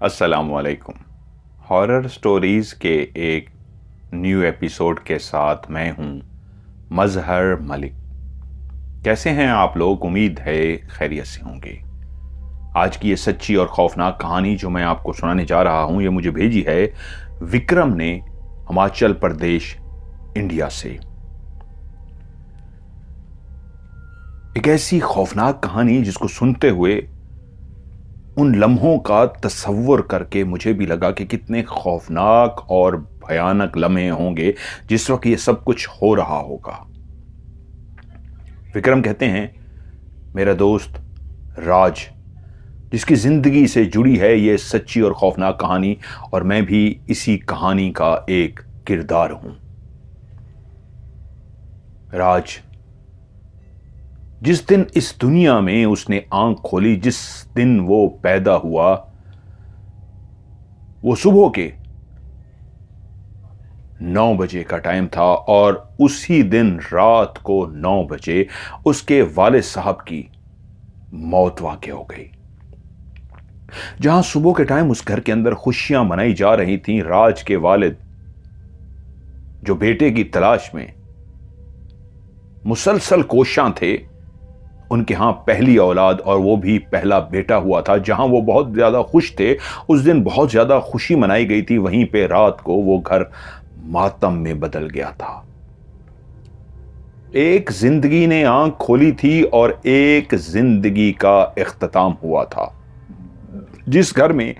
अस्सलामुअलैकुम। Horror stories के एक न्यू एपिसोड के साथ मैं हूं मजहर मलिक। कैसे हैं आप लोग? उम्मीद है खैरियत से होंगे। आज की ये सच्ची और खौफनाक कहानी जो मैं आपको सुनाने जा रहा हूं, ये मुझे भेजी है विक्रम ने, हिमाचल प्रदेश, इंडिया से। एक ऐसी खौफनाक कहानी जिसको सुनते हुए उन लम्हों का तस्वुर करके मुझे भी लगा कि कितने खौफनाक और भयानक लम्हे होंगे जिस वक्त ये सब कुछ हो रहा होगा। विक्रम कहते हैं, मेरा दोस्त राज, जिसकी जिंदगी से जुड़ी है ये सच्ची और खौफनाक कहानी, और मैं भी इसी कहानी का एक किरदार हूं। राज जिस दिन इस दुनिया में उसने आंख खोली, जिस दिन वो पैदा हुआ, वो सुबह के 9 बजे का टाइम था, और उसी दिन रात को 9 बजे उसके वालिद साहब की मौत वाक़ई हो गई। जहां सुबह के टाइम उस घर के अंदर खुशियां मनाई जा रही थीं, राज के वालिद जो बेटे की तलाश में मुसलसल कोशां थे, उनके यहां पहली औलाद और वो भी पहला बेटा हुआ था। जहां वो बहुत ज्यादा खुश थे, उस दिन बहुत ज्यादा खुशी मनाई गई थी, वहीं पे रात को वो घर मातम में बदल गया था। एक जिंदगी ने आंख खोली थी और एक जिंदगी का इख्तिताम हुआ था। जिस घर में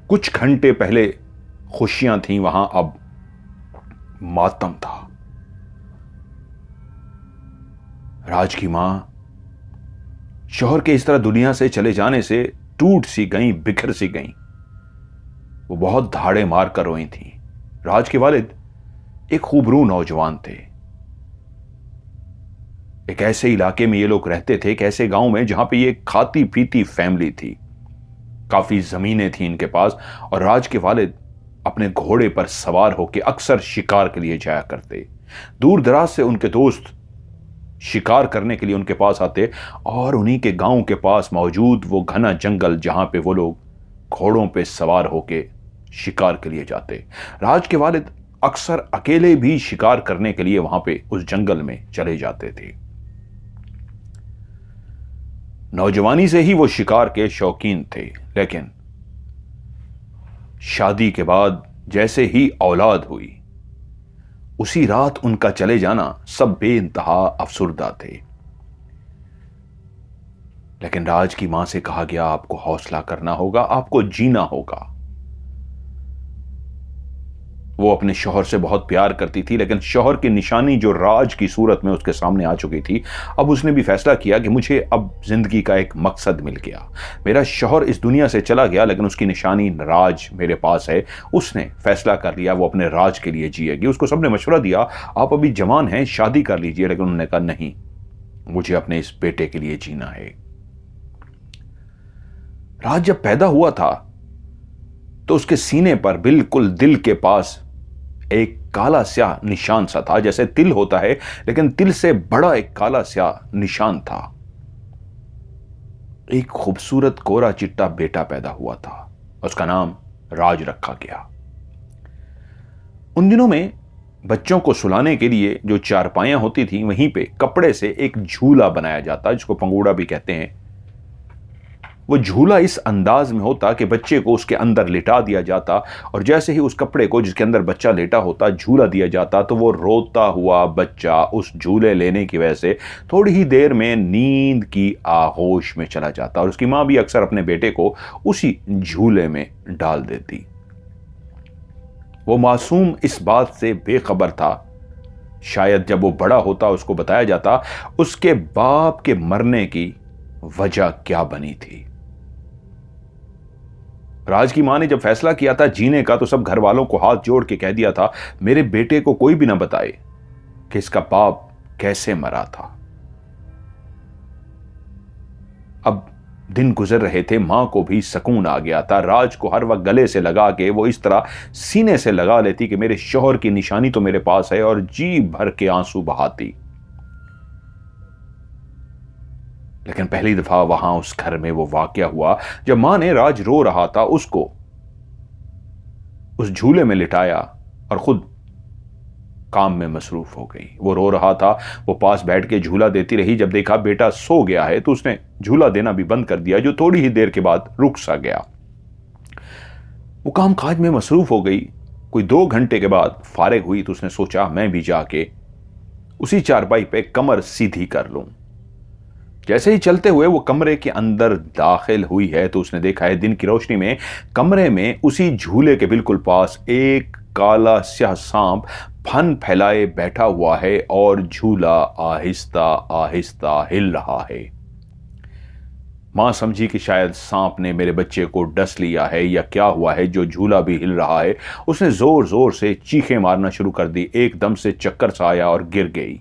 कुछ घंटे पहले खुशियां थीं, वहां अब मातम था। राज की मां शौहर के इस तरह दुनिया से चले जाने से टूट सी गई, बिखर सी गई। वो बहुत धाड़े मार कर रोई थी। राज के वालिद एक खूबरू नौजवान थे। एक ऐसे इलाके में ये लोग रहते थे, एक ऐसे गांव में जहां पे ये खाती पीती फैमिली थी। काफी जमीनें थी इनके पास, और राज के वालिद अपने घोड़े पर सवार होकर अक्सर शिकार के लिए जाया करते। दूर दराज से उनके दोस्त शिकार करने के लिए उनके पास आते, और उन्हीं के गांव के पास मौजूद वो घना जंगल जहां पे वो लोग घोड़ों पे सवार होके शिकार के लिए जाते। राज के वालिद अक्सर अकेले भी शिकार करने के लिए वहां पे उस जंगल में चले जाते थे। नौजवानी से ही वो शिकार के शौकीन थे, लेकिन शादी के बाद जैसे ही औलाद हुई, उसी रात उनका चले जाना सब बेइंतहा अफसुर्दा थे। लेकिन राज की मां से कहा गया, आपको हौसला करना होगा, आपको जीना होगा। वो अपने शौहर से बहुत प्यार करती थी, लेकिन शौहर की निशानी जो राज की सूरत में उसके सामने आ चुकी थी, अब उसने भी फैसला किया कि मुझे अब जिंदगी का एक मकसद मिल गया। मेरा शौहर इस दुनिया से चला गया, लेकिन उसकी निशानी राज मेरे पास है। उसने फैसला कर लिया वो अपने राज के लिए जिएगी। उसको सबने मशवरा दिया, आप अभी जवान हैं, शादी कर लीजिए, लेकिन उन्होंने कहा नहीं, मुझे अपने इस बेटे के लिए जीना है। राज जब पैदा हुआ था तो उसके सीने पर बिल्कुल दिल के पास एक काला स्याह निशान सा था, जैसे तिल होता है, लेकिन तिल से बड़ा एक काला स्याह निशान था। एक खूबसूरत कोरा चिट्टा बेटा पैदा हुआ था, उसका नाम राज रखा गया। उन दिनों में बच्चों को सुलाने के लिए जो चारपाइयां होती थी, वहीं पे कपड़े से एक झूला बनाया जाता, जिसको पंगूड़ा भी कहते हैं। वो झूला इस अंदाज में होता कि बच्चे को उसके अंदर लिटा दिया जाता, और जैसे ही उस कपड़े को जिसके अंदर बच्चा लेटा होता झूला दिया जाता, तो वो रोता हुआ बच्चा उस झूले लेने की वजह से थोड़ी ही देर में नींद की आगोश में चला जाता, और उसकी मां भी अक्सर अपने बेटे को उसी झूले में डाल देती। वो मासूम इस बात से बेखबर था, शायद जब वो बड़ा होता उसको बताया जाता उसके बाप के मरने की वजह क्या बनी थी। राज की मां ने जब फैसला किया था जीने का, तो सब घर वालों को हाथ जोड़ के कह दिया था, मेरे बेटे को कोई भी ना बताए कि इसका बाप कैसे मरा था। अब दिन गुजर रहे थे, मां को भी सुकून आ गया था। राज को हर वक्त गले से लगा के वो इस तरह सीने से लगा लेती कि मेरे शौहर की निशानी तो मेरे पास है, और जी भर के आंसू बहाती। लेकिन पहली दफा वहां उस घर में वो वाकया हुआ जब मां ने राज रो रहा था उसको उस झूले में लिटाया और खुद काम में मसरूफ हो गई। वो रो रहा था, वो पास बैठ के झूला देती रही। जब देखा बेटा सो गया है तो उसने झूला देना भी बंद कर दिया, जो थोड़ी ही देर के बाद रुक सा गया। वो काम काज में मसरूफ हो गई। कोई 2 घंटे के बाद फारिग हुई तो उसने सोचा मैं भी जाके उसी चारपाई पे कमर सीधी कर लूं। जैसे ही चलते हुए वो कमरे के अंदर दाखिल हुई है तो उसने देखा है दिन की रोशनी में कमरे में उसी झूले के बिल्कुल पास एक काला स्याह सांप फन फैलाए बैठा हुआ है और झूला आहिस्ता आहिस्ता हिल रहा है। मां समझी कि शायद सांप ने मेरे बच्चे को डस लिया है या क्या हुआ है जो झूला भी हिल रहा है। उसने जोर जोर से चीखें मारना शुरू कर दी। एकदम से चक्कर सा आया और गिर गई।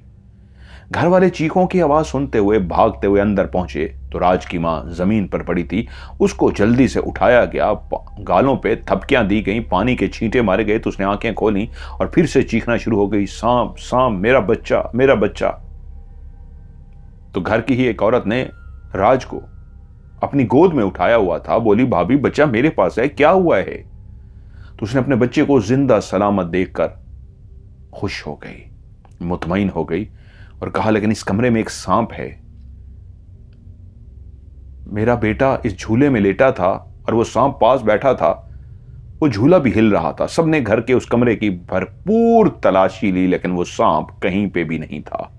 घर वाले चीखों की आवाज सुनते हुए भागते हुए अंदर पहुंचे तो राज की मां जमीन पर पड़ी थी। उसको जल्दी से उठाया गया, गालों पे थपकियां दी गई, पानी के छींटे मारे गए तो उसने आंखें खोली और फिर से चीखना शुरू हो गई, सांप सांप, मेरा बच्चा मेरा बच्चा। तो घर की ही एक औरत ने राज को अपनी गोद में उठाया हुआ था। बोली भाभी बच्चा मेरे पास है, क्या हुआ है? तो उसने अपने बच्चे को जिंदा सलामत देखकर खुश हो गई, मुतमईन हो गई और कहा लेकिन इस कमरे में एक सांप है। मेरा बेटा इस झूले में लेटा था और वो सांप पास बैठा था, वो झूला भी हिल रहा था। सबने घर के उस कमरे की भरपूर तलाशी ली लेकिन वो सांप कहीं पे भी नहीं था।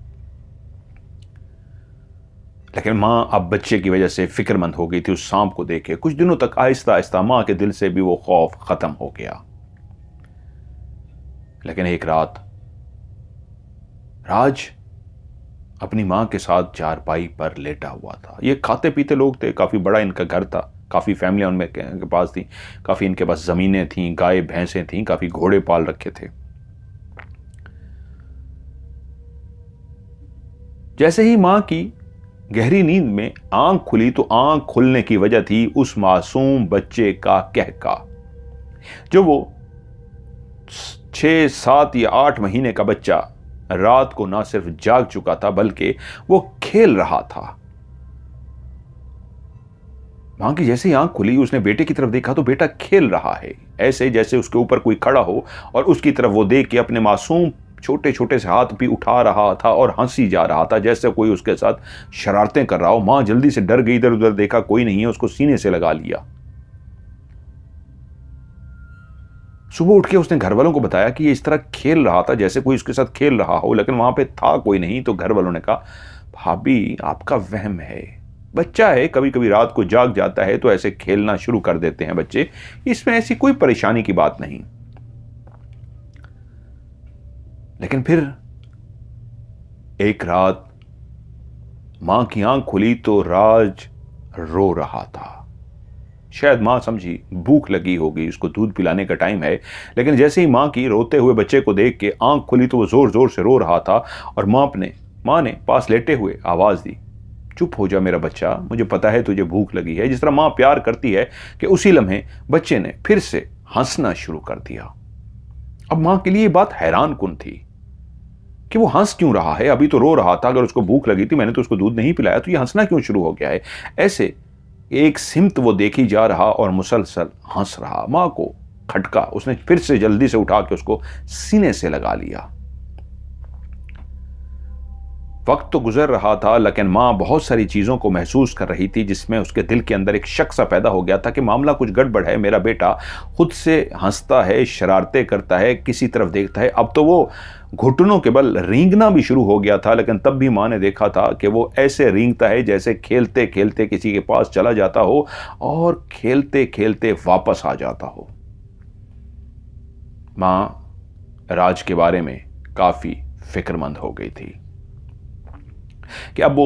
लेकिन मां अब बच्चे की वजह से फिक्रमंद हो गई थी उस सांप को देखे। कुछ दिनों तक आहिस्ता आहिस्ता मां के दिल से भी वो खौफ खत्म हो गया। लेकिन एक रात राज अपनी मां के साथ चारपाई पर लेटा हुआ था। ये खाते पीते लोग थे, काफी बड़ा इनका घर था, काफी फैमिलियां उनमें के पास थी, काफी इनके पास जमीनें थीं, गाय भैंसें थीं, काफी घोड़े पाल रखे थे। जैसे ही मां की गहरी नींद में आंख खुली तो आंख खुलने की वजह थी उस मासूम बच्चे का कहका, जो वो 6, 7 या 8 महीने का बच्चा रात को ना सिर्फ जाग चुका था बल्कि वो खेल रहा था। मां की जैसे ही आंख खुली उसने बेटे की तरफ देखा तो बेटा खेल रहा है, ऐसे जैसे उसके ऊपर कोई खड़ा हो और उसकी तरफ वो देख के अपने मासूम छोटे छोटे से हाथ भी उठा रहा था और हंसी जा रहा था जैसे कोई उसके साथ शरारतें कर रहा हो। मां जल्दी से डर गई, इधर उधर देखा कोई नहीं है, उसको सीने से लगा लिया। सुबह उठ के उसने घर वालों को बताया कि ये इस तरह खेल रहा था जैसे कोई उसके साथ खेल रहा हो, लेकिन वहां पे था कोई नहीं। तो घर वालों ने कहा भाभी आपका वहम है, बच्चा है, कभी कभी रात को जाग जाता है तो ऐसे खेलना शुरू कर देते हैं बच्चे, इसमें ऐसी कोई परेशानी की बात नहीं। लेकिन फिर एक रात मां की आंख खुली तो राज रो रहा था। शायद मां समझी भूख लगी होगी, उसको दूध पिलाने का टाइम है। लेकिन जैसे ही मां की रोते हुए बच्चे को देख के आंख खुली तो वो जोर जोर से रो रहा था और मां ने पास लेटे हुए आवाज दी, चुप हो जा मेरा बच्चा, मुझे पता है तुझे भूख लगी है। जिस तरह मां प्यार करती है कि उसी लम्हे बच्चे ने फिर से हंसना शुरू कर दिया। अब मां के लिए बात हैरान कुन थी कि वो हंस क्यों रहा है, अभी तो रो रहा था, अगर उसको भूख लगी थी मैंने तो उसको दूध नहीं पिलाया, तो ये हंसना क्यों शुरू हो गया है। ऐसे एक सिमत वो देखी जा रहा और मुसलसल हंस रहा। मां को खटका, उसने फिर से जल्दी से उठा के उसको सीने से लगा लिया। वक्त तो गुजर रहा था लेकिन मां बहुत सारी चीजों को महसूस कर रही थी जिसमें उसके दिल के अंदर एक शक सा पैदा हो गया था कि मामला कुछ गड़बड़ है। मेरा बेटा खुद से हंसता है, शरारतें करता है, किसी तरफ देखता है। अब तो वो घुटनों के बल रेंगना भी शुरू हो गया था, लेकिन तब भी मां ने देखा था कि वो ऐसे रेंगता है जैसे खेलते खेलते किसी के पास चला जाता हो और खेलते खेलते वापस आ जाता हो। मां राज के बारे में काफी फिक्रमंद हो गई थी कि अब वो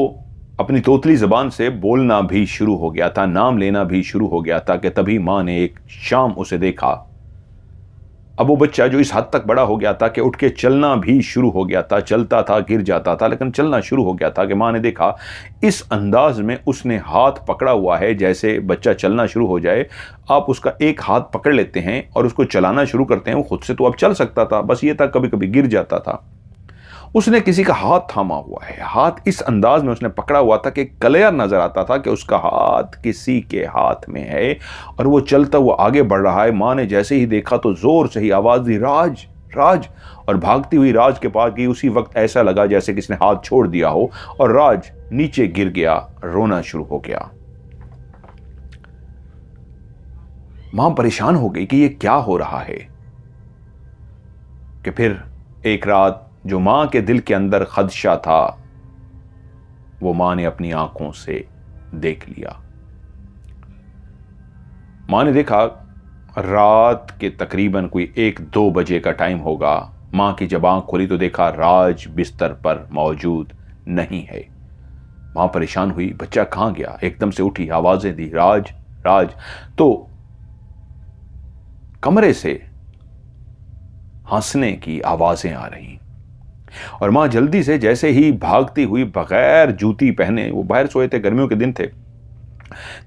अपनी तोतली जबान से बोलना भी शुरू हो गया था, नाम लेना भी शुरू हो गया था कि तभी मां ने एक शाम उसे देखा। अब वो बच्चा जो इस हद तक बड़ा हो गया था कि उठ के चलना भी शुरू हो गया था, चलता था, गिर जाता था, लेकिन चलना शुरू हो गया था कि मां ने देखा इस अंदाज में उसने हाथ पकड़ा हुआ है जैसे बच्चा चलना शुरू हो जाए, आप उसका एक हाथ पकड़ लेते हैं और उसको चलाना शुरू करते हैं। वो खुद से तो अब चल सकता था, बस ये था कभी कभी गिर जाता था। उसने किसी का हाथ थामा हुआ है। हाथ इस अंदाज में उसने पकड़ा हुआ था कि क्लियर नजर आता था कि उसका हाथ किसी के हाथ में है और वो चलता हुआ आगे बढ़ रहा है। मां ने जैसे ही देखा तो जोर से ही आवाज दी, राज राज, और भागती हुई राज के पास गई। उसी वक्त ऐसा लगा जैसे किसी ने हाथ छोड़ दिया हो और राज नीचे गिर गया, रोना शुरू हो गया। मां परेशान हो गई कि ये क्या हो रहा है। कि फिर एक रात जो मां के दिल के अंदर खदशा था वो मां ने अपनी आंखों से देख लिया। मां ने देखा रात के तकरीबन कोई 1-2 बजे का टाइम होगा। मां की जब आंख खुली तो देखा राज बिस्तर पर मौजूद नहीं है। मां परेशान हुई, बच्चा कहां गया। एकदम से उठी, आवाजें दी, राज राज। तो कमरे से हंसने की आवाजें आ रही और मां जल्दी से जैसे ही भागती हुई बगैर जूती पहने, वो बाहर सोए थे, गर्मियों के दिन थे,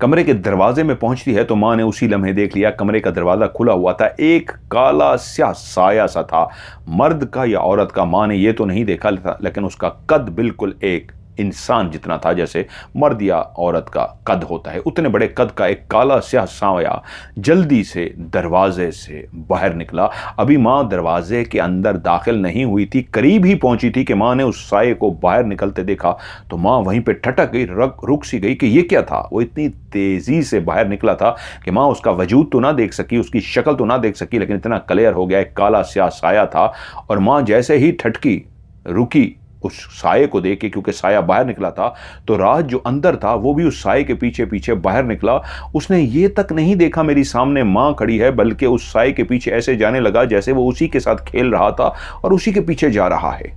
कमरे के दरवाजे में पहुंचती है तो मां ने उसी लम्हे देख लिया कमरे का दरवाजा खुला हुआ था। एक काला स्या साया सा था, मर्द का या औरत का मां ने यह तो नहीं देखा था, लेकिन उसका कद बिल्कुल एक इंसान जितना था, जैसे मर्द या औरत का कद होता है, उतने बड़े कद का एक काला स्या साया जल्दी से दरवाजे से बाहर निकला। अभी मां दरवाजे के अंदर दाखिल नहीं हुई थी, करीब ही पहुंची थी कि मां ने उस साये को बाहर निकलते देखा तो मां वहीं पे ठटक गई, रुक सी गई कि ये क्या था। वो इतनी तेजी से बाहर निकला था कि मां उसका वजूद तो ना देख सकी, उसकी शक्ल तो ना देख सकी, लेकिन इतना क्लियर हो गया एक काला स्या साया था। और मां जैसे ही ठटकी, रुकी उस साये को देख के, क्योंकि साया बाहर निकला था, तो राज जो अंदर था वो भी उस साये के पीछे पीछे बाहर निकला। उसने ये तक नहीं देखा मेरी सामने मां खड़ी है, बल्कि उस साये के पीछे ऐसे जाने लगा जैसे वो उसी के साथ खेल रहा था और उसी के पीछे जा रहा है।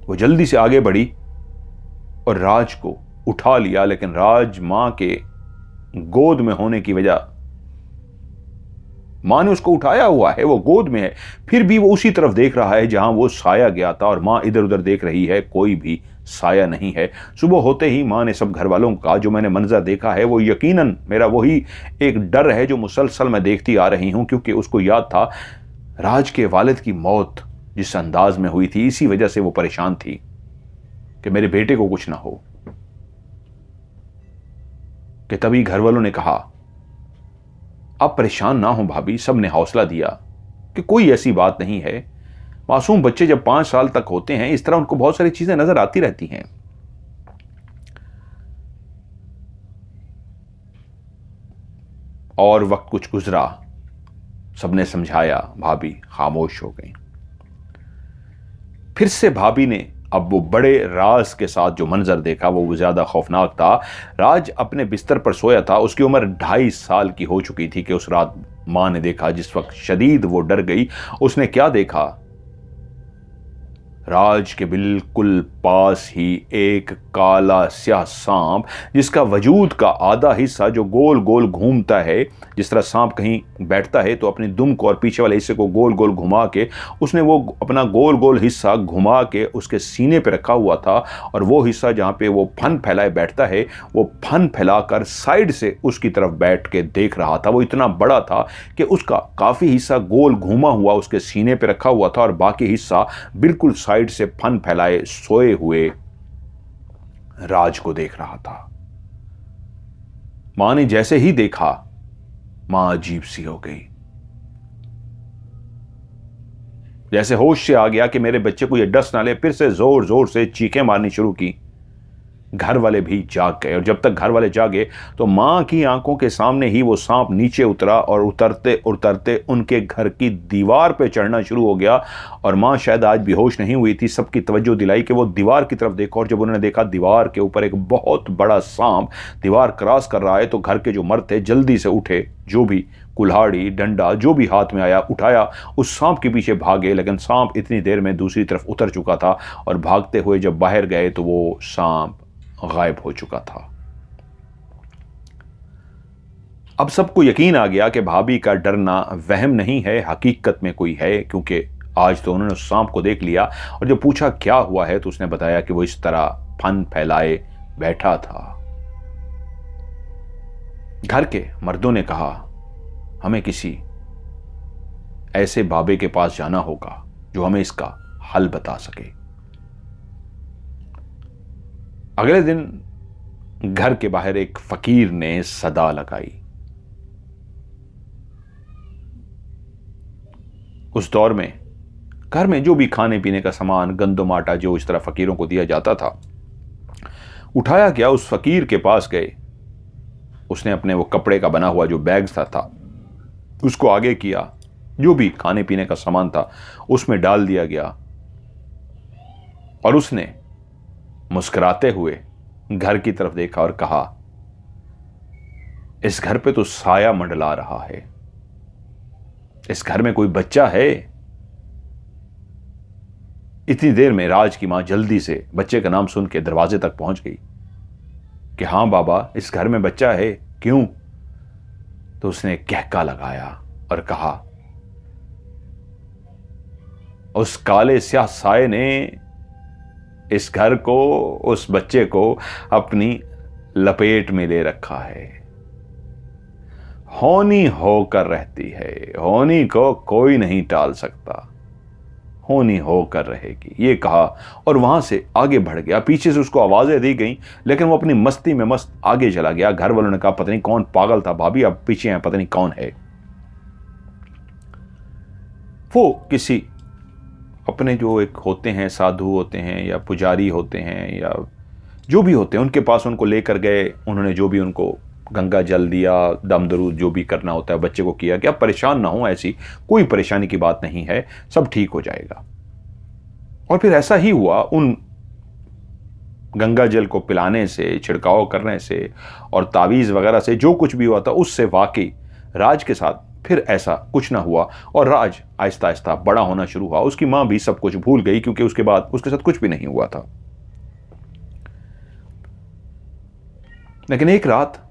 वो जल्दी से आगे बढ़ी और राज को उठा लिया, लेकिन राज मां के गोद में होने की वजह, मां ने उसको उठाया हुआ है, वो गोद में है, फिर भी वो उसी तरफ देख रहा है जहां वो साया गया था और मां इधर उधर देख रही है, कोई भी साया नहीं है। सुबह होते ही मां ने सब घर वालों का जो मैंने मंजर देखा है वो यकीनन मेरा वही एक डर है जो मुसलसल मैं देखती आ रही हूं, क्योंकि उसको याद था राज के वालिद की मौत जिस अंदाज में हुई थी, इसी वजह से वो परेशान थी कि मेरे बेटे को कुछ ना हो। कि तभी घर वालों ने कहा, आप परेशान ना हो भाभी, सब ने हौसला दिया कि कोई ऐसी बात नहीं है। मासूम बच्चे जब 5 साल तक होते हैं इस तरह उनको बहुत सारी चीजें नजर आती रहती हैं। और वक्त कुछ गुजरा, सबने समझाया, भाभी खामोश हो गई। फिर से भाभी ने अब वो बड़े राज के साथ जो मंजर देखा वो ज्यादा खौफनाक था। राज अपने बिस्तर पर सोया था, उसकी उम्र 2.5 साल की हो चुकी थी कि उस रात मां ने देखा, जिस वक्त शदीद वो डर गई। उसने क्या देखा, राज के बिल्कुल पास ही एक काला स्याह सांप, जिसका वजूद का आधा हिस्सा जो गोल गोल घूमता है, जिस तरह सांप कहीं बैठता है तो अपनी दुम को और पीछे वाले हिस्से को गोल गोल घुमा के, उसने वो अपना गोल गोल हिस्सा घुमा के उसके सीने पे रखा हुआ था। और वो हिस्सा जहां पे वो फन फैलाए बैठता है, वो फन फैलाकर साइड से उसकी तरफ बैठ के देख रहा था। वो इतना बड़ा था कि उसका काफी हिस्सा गोल घूमा हुआ उसके सीने पे रखा हुआ था और बाकी हिस्सा बिल्कुल साइड से फन फैलाए सोए हुए राज को देख रहा था। मां ने जैसे ही देखा, मां अजीब सी हो गई, जैसे होश से आ गया कि मेरे बच्चे को ये डस ना ले। फिर से जोर जोर से चीखें मारनी शुरू की। घर वाले भी जाग गए और जब तक घर वाले जागे तो मां की आंखों के सामने ही वो सांप नीचे उतरा और उतरते उतरते उनके घर की दीवार पे चढ़ना शुरू हो गया। और मां शायद आज बेहोश नहीं हुई थी, सबकी तवज्जो दिलाई कि वो दीवार की तरफ देखो। और जब उन्होंने देखा दीवार के ऊपर एक बहुत बड़ा सांप दीवार क्रॉस कर रहा है तो घर के जो मर्द थे जल्दी से उठे, जो भी कुल्हाड़ी डंडा जो भी हाथ में आया उठाया, उस सांप के पीछे भागे। लेकिन सांप इतनी देर में दूसरी तरफ उतर चुका था और भागते हुए जब बाहर गए तो वो सांप गायब हो चुका था। अब सबको यकीन आ गया कि भाभी का डरना वहम नहीं है, हकीकत में कोई है, क्योंकि आज तो उन्होंने उस सांप को देख लिया। और जब पूछा क्या हुआ है तो उसने बताया कि वो इस तरह फन फैलाए बैठा था। घर के मर्दों ने कहा, हमें किसी ऐसे बाबे के पास जाना होगा जो हमें इसका हल बता सके। अगले दिन घर के बाहर एक फकीर ने सदा लगाई। उस दौर में घर में जो भी खाने पीने का सामान, गंदम, आटा, जो इस तरह फकीरों को दिया जाता था, उठाया गया, उस फकीर के पास गए। उसने अपने वो कपड़े का बना हुआ जो बैग था उसको आगे किया, जो भी खाने पीने का सामान था उसमें डाल दिया गया, और उसने मुस्कुराते हुए घर की तरफ देखा और कहा, इस घर पे तो साया मंडला रहा है, इस घर में कोई बच्चा है? इतनी देर में राज की मां जल्दी से बच्चे का नाम सुन के दरवाजे तक पहुंच गई कि हां बाबा, इस घर में बच्चा है, क्यों? तो उसने कहका लगाया और कहा, उस काले स्याह साये ने इस घर को, उस बच्चे को अपनी लपेट में ले रखा है। होनी होकर रहती है, होनी को कोई नहीं टाल सकता, होनी होकर रहेगी, ये कहा और वहां से आगे बढ़ गया। पीछे से उसको आवाजें दी गई, लेकिन वो अपनी मस्ती में मस्त आगे चला गया। घर वालों ने कहा, पता नहीं कौन पागल था, भाभी अब पीछे हैं, पता नहीं कौन है। वो किसी अपने जो एक होते हैं, साधु होते हैं या पुजारी होते हैं या जो भी होते हैं, उनके पास उनको लेकर गए। उन्होंने जो भी उनको गंगा जल दिया, दम दरूद जो भी करना होता है बच्चे को किया कि आप परेशान ना हो, ऐसी कोई परेशानी की बात नहीं है, सब ठीक हो जाएगा। और फिर ऐसा ही हुआ। उन गंगा जल को पिलाने से, छिड़काव करने से और तावीज़ वगैरह से जो कुछ भी हुआ था, उससे वाकई राज के साथ फिर ऐसा कुछ ना हुआ और राज आहिस्ता आहिस्ता बड़ा होना शुरू हुआ। उसकी मां भी सब कुछ भूल गई, क्योंकि उसके बाद उसके साथ कुछ भी नहीं हुआ था। लेकिन एक रात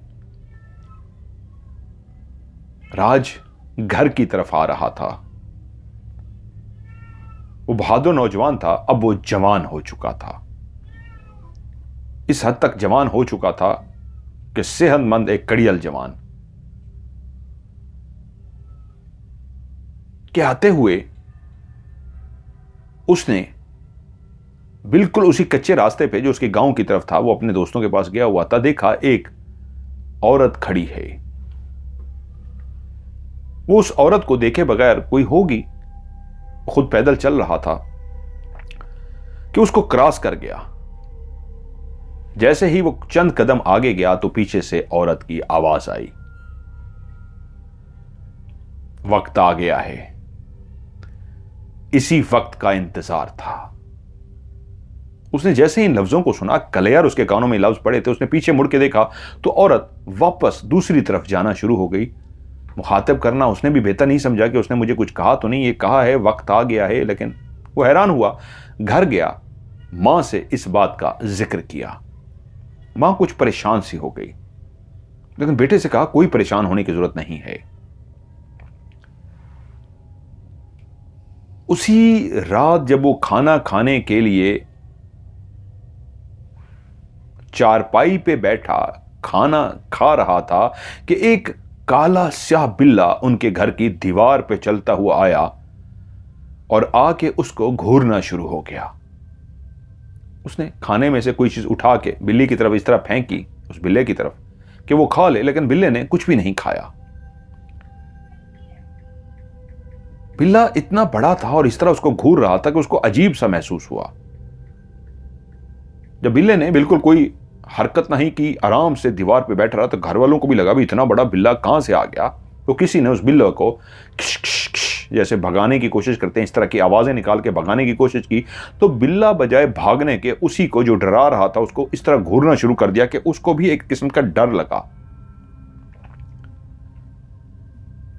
राज घर की तरफ आ रहा था। वो बहादुर नौजवान था, अब वो जवान हो चुका था। इस हद तक जवान हो चुका था कि सेहतमंद एक कड़ियल जवान के आते हुए उसने बिल्कुल उसी कच्चे रास्ते पे जो उसके गांव की तरफ था, वो अपने दोस्तों के पास गया हुआ था, देखा एक औरत खड़ी है। वो उस औरत को देखे बगैर, कोई होगी, खुद पैदल चल रहा था, कि उसको क्रॉस कर गया। जैसे ही वो चंद कदम आगे गया तो पीछे से औरत की आवाज आई, वक्त आ गया है। इसी वक्त का इंतजार था। उसने जैसे ही इन लफ्जों को सुना, कलेयर उसके कानों में लफ्ज पड़े थे, उसने पीछे मुड़ के देखा तो औरत वापस दूसरी तरफ जाना शुरू हो गई। मुखातिब करना उसने भी बेहतर नहीं समझा कि उसने मुझे कुछ कहा तो नहीं, ये कहा है वक्त आ गया है। लेकिन वो हैरान हुआ, घर गया, मां से इस बात का जिक्र किया। मां कुछ परेशान सी हो गई, लेकिन बेटे से कहा, कोई परेशान होने की जरूरत नहीं है। उसी रात जब वो खाना खाने के लिए चारपाई पे बैठा खाना खा रहा था कि एक काला स्याह बिल्ला उनके घर की दीवार पे चलता हुआ आया और आके उसको घूरना शुरू हो गया। उसने खाने में से कोई चीज उठा के बिल्ली की तरफ इस तरह फेंकी, उस बिल्ले की तरफ, कि वो खा ले, लेकिन बिल्ले ने कुछ भी नहीं खाया। बिल्ला इतना बड़ा था और इस तरह उसको घूर रहा था कि उसको अजीब सा महसूस हुआ। जब बिल्ले ने बिल्कुल कोई हरकत नहीं की, आराम से दीवार पे बैठ रहा, तो घर वालों को भी लगा भी इतना बड़ा बिल्ला कहां से आ गया। तो किसी ने उस बिल्ले को खिश खिश खिश जैसे भगाने की कोशिश करते हैं, इस तरह की आवाजें निकाल के भगाने की कोशिश की, तो बिल्ला बजाय भागने के उसी को जो डरा रहा था उसको इस तरह घूरना शुरू कर दिया कि उसको भी एक किस्म का डर लगा।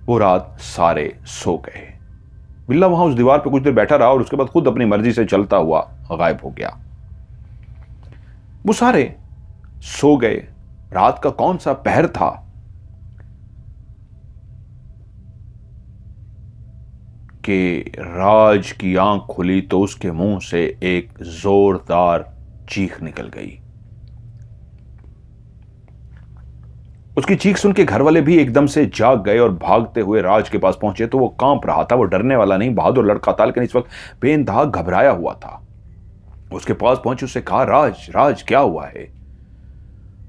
वो रात सारे सो गए। बिल्ला वहां उस दीवार पर कुछ देर बैठा रहा और उसके बाद खुद अपनी मर्जी से चलता हुआ गायब हो गया। वो सारे सो गए। रात का कौन सा पहर था कि राज की आंख खुली तो उसके मुंह से एक जोरदार चीख निकल गई। उसकी चीख सुन के घर वाले भी एकदम से जाग गए और भागते हुए राज के पास पहुंचे तो वो कांप रहा था। वो डरने वाला नहीं, बहादुर लड़का था, लेकिन इस वक्त बेइंतहा घबराया हुआ था। उसके पास पहुंचे, उससे कहा, राज राज क्या हुआ है?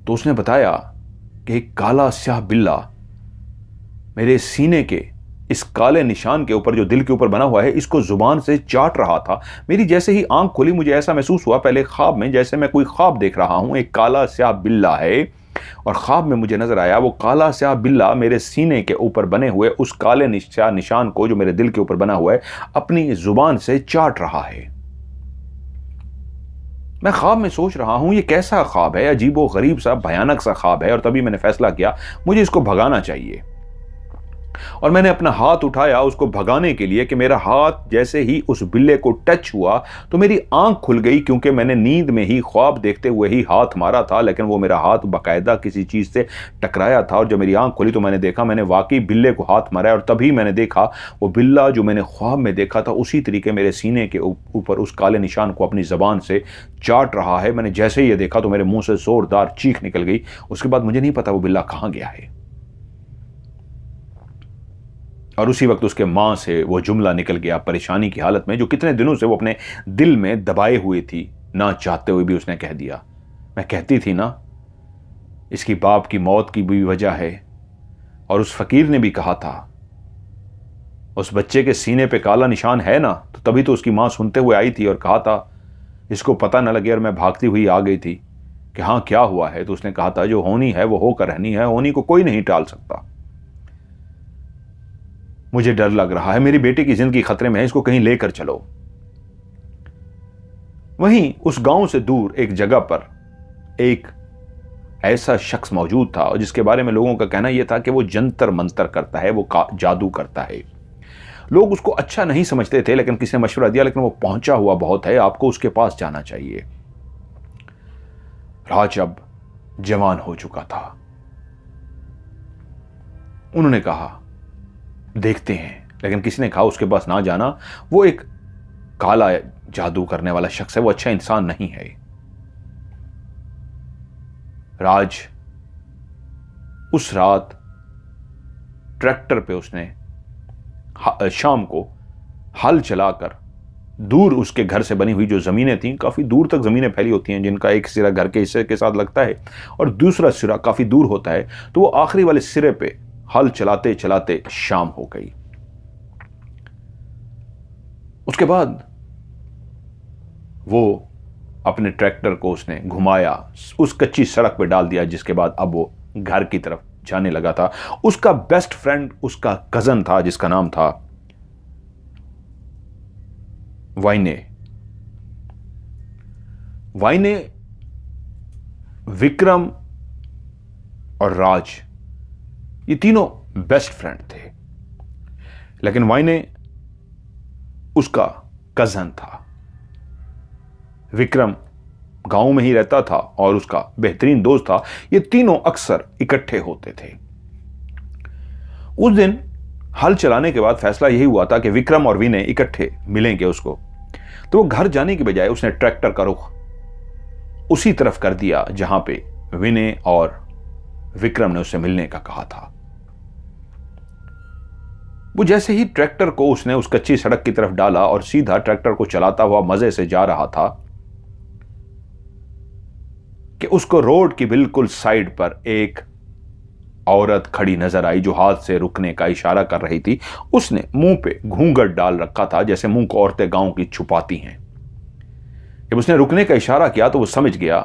तो उसने बताया कि एक काला स्याह बिल्ला मेरे सीने के इस काले निशान के ऊपर जो दिल के ऊपर बना हुआ है, इसको जुबान से चाट रहा था। मेरी जैसे ही आंख खुली मुझे ऐसा महसूस हुआ पहले ख्वाब में, जैसे मैं कोई ख्वाब देख रहा हूं। एक काला स्याह बिल्ला है और ख्वाब में मुझे नजर आया वो काला स्याह बिल्ला मेरे सीने के ऊपर बने हुए उस काले निशान को जो मेरे दिल के ऊपर बना हुआ है अपनी जुबान से चाट रहा है। मैं ख्वाब में सोच रहा हूं ये कैसा ख्वाब है, अजीबो गरीब सा भयानक सा ख्वाब है। और तभी मैंने फैसला किया मुझे इसको भगाना चाहिए और मैंने अपना हाथ उठाया उसको भगाने के लिए कि मेरा हाथ जैसे ही उस बिल्ले को टच हुआ तो मेरी आंख खुल गई, क्योंकि मैंने नींद में ही ख्वाब देखते हुए ही हाथ मारा था, लेकिन वो मेरा हाथ बाकायदा किसी चीज से टकराया था। और जब मेरी आंख खुली तो मैंने देखा मैंने वाकई बिल्ले को हाथ मारा और तभी मैंने देखा वो बिल्ला जो मैंने ख्वाब में देखा था उसी तरीके मेरे सीने के ऊपर उस काले निशान को अपनी जबान से चाट रहा है। मैंने जैसे ही ये देखा तो मेरे मुंह से जोरदार चीख निकल गई। उसके बाद मुझे नहीं पता वो बिल्ला कहां गया है। और उसी वक्त उसके मां से वो जुमला निकल गया परेशानी की हालत में, जो कितने दिनों से वो अपने दिल में दबाए हुई थी, ना चाहते हुए भी उसने कह दिया। मैं कहती थी ना इसकी बाप की मौत की भी वजह है। और उस फकीर ने भी कहा था उस बच्चे के सीने पे काला निशान है ना, तो तभी तो उसकी मां सुनते हुए आई थी और कहा था इसको पता न लगे। और मैं भागती हुई आ गई थी कि हाँ क्या हुआ है। तो उसने कहा था जो होनी है वो होकर रहनी है, होनी को कोई नहीं टाल सकता। मुझे डर लग रहा है, मेरी बेटी की जिंदगी खतरे में है, इसको कहीं लेकर चलो। वहीं उस गांव से दूर एक जगह पर एक ऐसा शख्स मौजूद था और जिसके बारे में लोगों का कहना यह था कि वो जंतर मंतर करता है, वो जादू करता है। लोग उसको अच्छा नहीं समझते थे, लेकिन किसी ने मशवरा दिया, लेकिन वो पहुंचा हुआ बहुत है, आपको उसके पास जाना चाहिए। राज अब जवान हो चुका था। उन्होंने कहा देखते हैं, लेकिन किसी ने कहा उसके पास ना जाना, वो एक काला जादू करने वाला शख्स है, वो अच्छा इंसान नहीं है। राज उस रात ट्रैक्टर पे उसने शाम को हल चलाकर दूर उसके घर से बनी हुई जो जमीनें थीं, काफी दूर तक जमीनें फैली होती हैं जिनका एक सिरा घर के हिस्से के साथ लगता है और दूसरा सिरा काफी दूर होता है, तो वो आखिरी वाले सिरे पे हल चलाते चलाते शाम हो गई। उसके बाद वो अपने ट्रैक्टर को उसने घुमाया, उस कच्ची सड़क पे डाल दिया, जिसके बाद अब वो घर की तरफ जाने लगा था। उसका बेस्ट फ्रेंड उसका कजन था जिसका नाम था वाइने। वाइने विक्रम और राज ये तीनों बेस्ट फ्रेंड थे, लेकिन वाइने उसका कजन था। विक्रम गांव में ही रहता था और उसका बेहतरीन दोस्त था। ये तीनों अक्सर इकट्ठे होते थे। उस दिन हल चलाने के बाद फैसला यही हुआ था कि विक्रम और विनय इकट्ठे मिलेंगे उसको। तो वो घर जाने की बजाय उसने ट्रैक्टर का रुख उसी तरफ कर दिया जहां पे विनय और विक्रम ने उससे मिलने का कहा था। वो जैसे ही ट्रैक्टर को उसने उस कच्ची सड़क की तरफ डाला और सीधा ट्रैक्टर को चलाता हुआ मजे से जा रहा था कि उसको रोड की बिल्कुल साइड पर एक औरत खड़ी नजर आई जो हाथ से रुकने का इशारा कर रही थी। उसने मुंह पे घूंघट डाल रखा था, जैसे मुंह को औरतें गांव की छुपाती हैं। जब उसने रुकने का इशारा किया तो वो समझ गया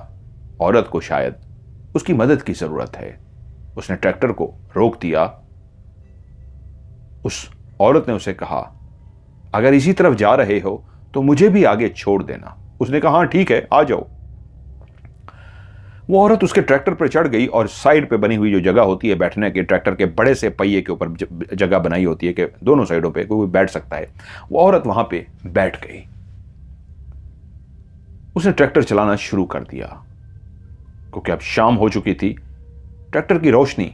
औरत को शायद उसकी मदद की जरूरत है। उसने ट्रैक्टर को रोक दिया। उस औरत ने उसे कहा अगर इसी तरफ जा रहे हो तो मुझे भी आगे छोड़ देना। उसने कहा हाँ ठीक है आ जाओ। वो औरत उसके ट्रैक्टर पर चढ़ गई और साइड पे बनी हुई जो जगह होती है बैठने के, ट्रैक्टर के बड़े से पहिए के ऊपर जगह बनाई होती है कि दोनों साइडों पे कोई बैठ सकता है, वो औरत वहां पे बैठ गई। उसने ट्रैक्टर चलाना शुरू कर दिया क्योंकि अब शाम हो चुकी थी। ट्रैक्टर की रोशनी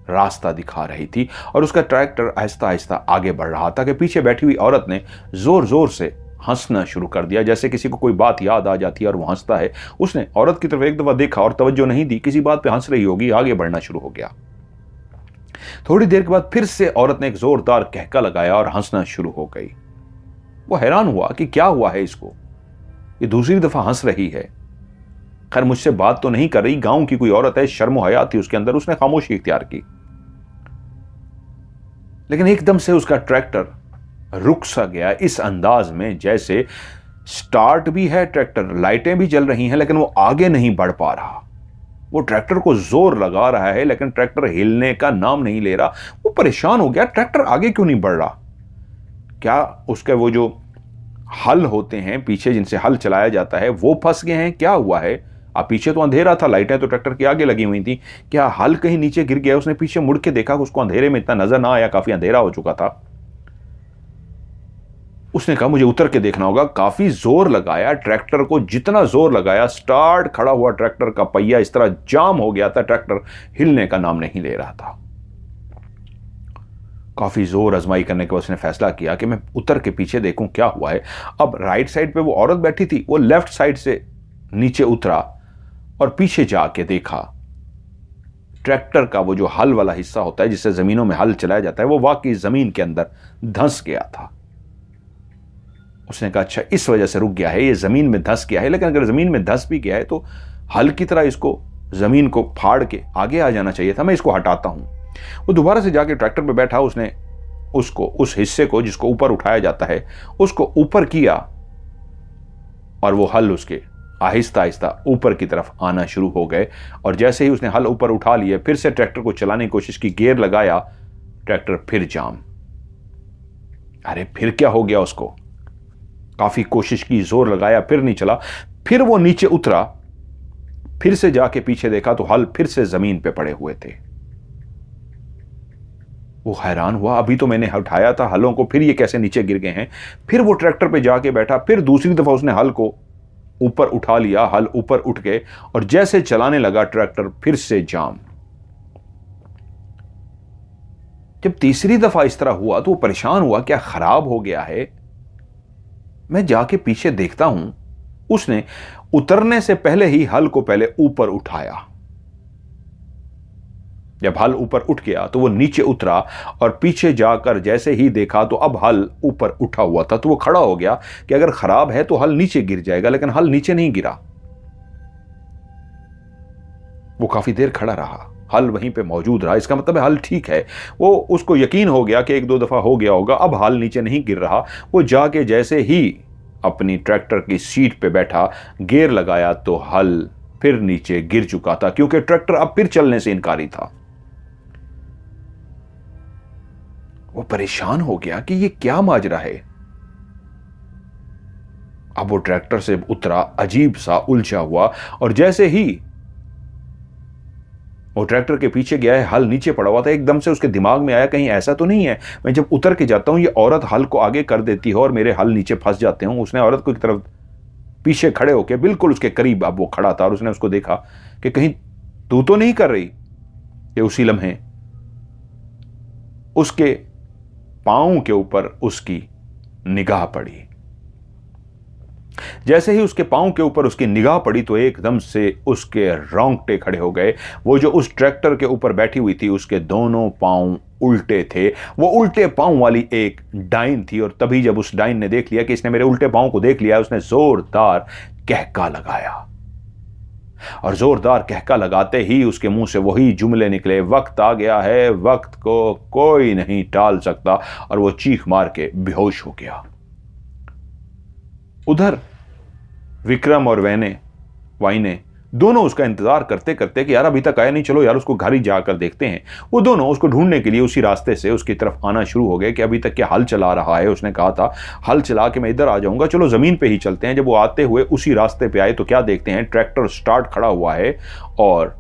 रास्ता दिखा रही थी और उसका ट्रैक्टर आहिस्ता आहिस्ता आगे बढ़ रहा था कि पीछे बैठी हुई औरत ने जोर जोर से हंसना शुरू कर दिया, जैसे किसी को कोई बात याद आ जाती है और वो हंसता है। उसने औरत की तरफ एक दफा देखा और तवज्जो नहीं दी, किसी बात पे हंस रही होगी, आगे बढ़ना शुरू हो गया। थोड़ी देर के बाद फिर से औरत ने एक जोरदार कहका लगाया और हंसना शुरू हो गई। वो हैरान हुआ कि क्या हुआ है इसको, ये दूसरी दफा हंस रही है। खैर मुझसे बात तो नहीं कर रही, गांव की कोई औरत है, शर्म हया थी उसके अंदर, उसने खामोशी इख्तियार की। लेकिन एकदम से उसका ट्रैक्टर रुक सा गया इस अंदाज में जैसे स्टार्ट भी है ट्रैक्टर, लाइटें भी जल रही हैं, लेकिन वो आगे नहीं बढ़ पा रहा। वो ट्रैक्टर को जोर लगा रहा है लेकिन ट्रैक्टर हिलने का नाम नहीं ले रहा। वो परेशान हो गया, ट्रैक्टर आगे क्यों नहीं बढ़ रहा? क्या उसके वो जो हल होते हैं पीछे जिनसे हल चलाया जाता है वो फंस गए हैं? क्या हुआ है? अब पीछे तो अंधेरा था, लाइटें तो ट्रैक्टर के आगे लगी हुई थी। क्या हल कहीं नीचे गिर गया? उसने पीछे मुड़ के देखा, उसको अंधेरे में इतना नजर ना आया, काफी अंधेरा हो चुका था। उसने कहा मुझे उतर के देखना होगा। काफी जोर लगाया ट्रैक्टर को, जितना जोर लगाया, स्टार्ट खड़ा हुआ ट्रैक्टर का पहिया इस तरह जाम हो गया था, ट्रैक्टर हिलने का नाम नहीं ले रहा था। काफी जोर आजमाई करने के बाद उसने फैसला किया कि मैं उतर के पीछे देखूं क्या हुआ है। अब राइट साइड पे वो औरत बैठी थी, वो लेफ्ट साइड से नीचे उतरा और पीछे जाके देखा। ट्रैक्टर का वो जो हल वाला हिस्सा होता है जिससे जमीनों में हल चलाया जाता है, वो वाकई जमीन के अंदर धंस गया था। उसने कहा अच्छा इस वजह से रुक गया है, ये जमीन में धंस गया है। लेकिन अगर जमीन में धंस भी गया है तो हल की तरह इसको जमीन को फाड़ के आगे आ जाना चाहिए था, मैं इसको हटाता हूं। वो दोबारा से जाके ट्रैक्टर पे बैठा, उसने उसको उस हिस्से को जिसको ऊपर उठाया जाता है उसको ऊपर किया और वो हल उसके आहिस्ता आहिस्ता ऊपर की तरफ आना शुरू हो गए। और जैसे ही उसने हल ऊपर उठा लिया, फिर से ट्रैक्टर को चलाने की कोशिश की, गियर लगाया, ट्रैक्टर फिर जाम। अरे फिर क्या हो गया उसको? काफी कोशिश की, जोर लगाया, फिर नहीं चला। फिर वो नीचे उतरा, फिर से जाके पीछे देखा तो हल फिर से जमीन पे पड़े हुए थे। वो हैरान हुआ, अभी तो मैंने उठाया था हलों को, फिर ये कैसे नीचे गिर गए हैं? फिर वो ट्रैक्टर पे जाके बैठा, फिर दूसरी दफा उसने हल को ऊपर उठा लिया, हल ऊपर उठ गए और जैसे चलाने लगा ट्रैक्टर फिर से जाम। जब तीसरी दफा इस तरह हुआ तो वो परेशान हुआ, क्या खराब हो गया है? मैं जाके पीछे देखता हूं, उसने उतरने से पहले ही हल को पहले ऊपर उठाया। जब हल ऊपर उठ गया तो वो नीचे उतरा और पीछे जाकर जैसे ही देखा तो अब हल ऊपर उठा हुआ था। तो वो खड़ा हो गया कि अगर खराब है तो हल नीचे गिर जाएगा, लेकिन हल नीचे नहीं गिरा। वो काफी देर खड़ा रहा, हल वहीं पे मौजूद रहा, इसका मतलब है हल ठीक है। वो उसको यकीन हो गया कि एक दो दफा हो गया होगा, अब हल नीचे नहीं गिर रहा। वो जाके जैसे ही अपनी ट्रैक्टर की सीट पे बैठा, गियर लगाया तो हल फिर नीचे गिर चुका था, क्योंकि ट्रैक्टर अब फिर चलने से इनकारी था। वो परेशान हो गया कि ये क्या माजरा है। अब वो ट्रैक्टर से उतरा, अजीब सा उलझा हुआ, और जैसे ही वो ट्रैक्टर के पीछे गया है, हल नीचे पड़ा हुआ था। एकदम से उसके दिमाग में आया कहीं ऐसा तो नहीं है मैं जब उतर के जाता हूं ये औरत हल को आगे कर देती है और मेरे हल नीचे फंस जाते हूं। उसने औरत को की तरफ पीछे खड़े होकर बिल्कुल उसके करीब अब वो खड़ा था और उसने उसको देखा कि कहीं तू तो नहीं कर रही। कि उसी लम्हे उसके पांव के ऊपर उसकी निगाह पड़ी। जैसे ही उसके पांव के ऊपर उसकी निगाह पड़ी तो एकदम से उसके रोंगटे खड़े हो गए। वो जो उस ट्रैक्टर के ऊपर बैठी हुई थी उसके दोनों पांव उल्टे थे। वो उल्टे पांव वाली एक डाइन थी, और तभी जब उस डाइन ने देख लिया कि इसने मेरे उल्टे पांव को देख लिया, उसने जोरदार कहका लगाया। और जोरदार कहका लगाते ही उसके मुंह से वही जुमले निकले, वक्त आ गया है, वक्त को कोई नहीं टाल सकता। और वो चीख मार के बेहोश हो गया। उधर विक्रम और वाइने दोनों उसका इंतजार करते करते कि यार अभी तक आया नहीं, चलो यार उसको घर ही जाकर देखते हैं। वो दोनों उसको ढूंढने के लिए उसी रास्ते से उसकी तरफ आना शुरू हो गए कि अभी तक क्या हल चला रहा है। उसने कहा था हल चला के मैं इधर आ जाऊंगा, चलो जमीन पे ही चलते हैं। जब वो आते हुए उसी रास्ते पे आए तो क्या देखते हैं, ट्रैक्टर स्टार्ट खड़ा हुआ है और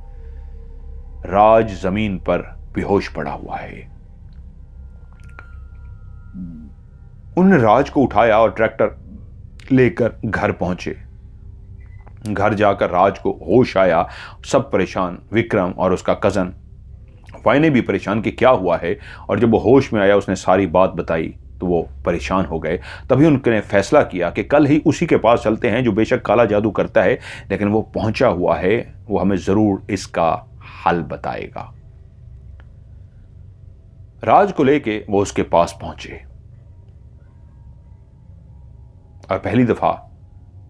राज जमीन पर बेहोश पड़ा हुआ है। उन्होंने राज को उठाया और ट्रैक्टर लेकर घर पहुंचे। घर जाकर राज को होश आया, सब परेशान, विक्रम और उसका कजन वाइने भी परेशान कि क्या हुआ है। और जब वो होश में आया उसने सारी बात बताई तो वो परेशान हो गए। तभी उन्होंने फैसला किया कि कल ही उसी के पास चलते हैं जो बेशक काला जादू करता है, लेकिन वो पहुंचा हुआ है, वो हमें जरूर इसका हल बताएगा। राज को लेके वो उसके पास पहुंचे और पहली दफा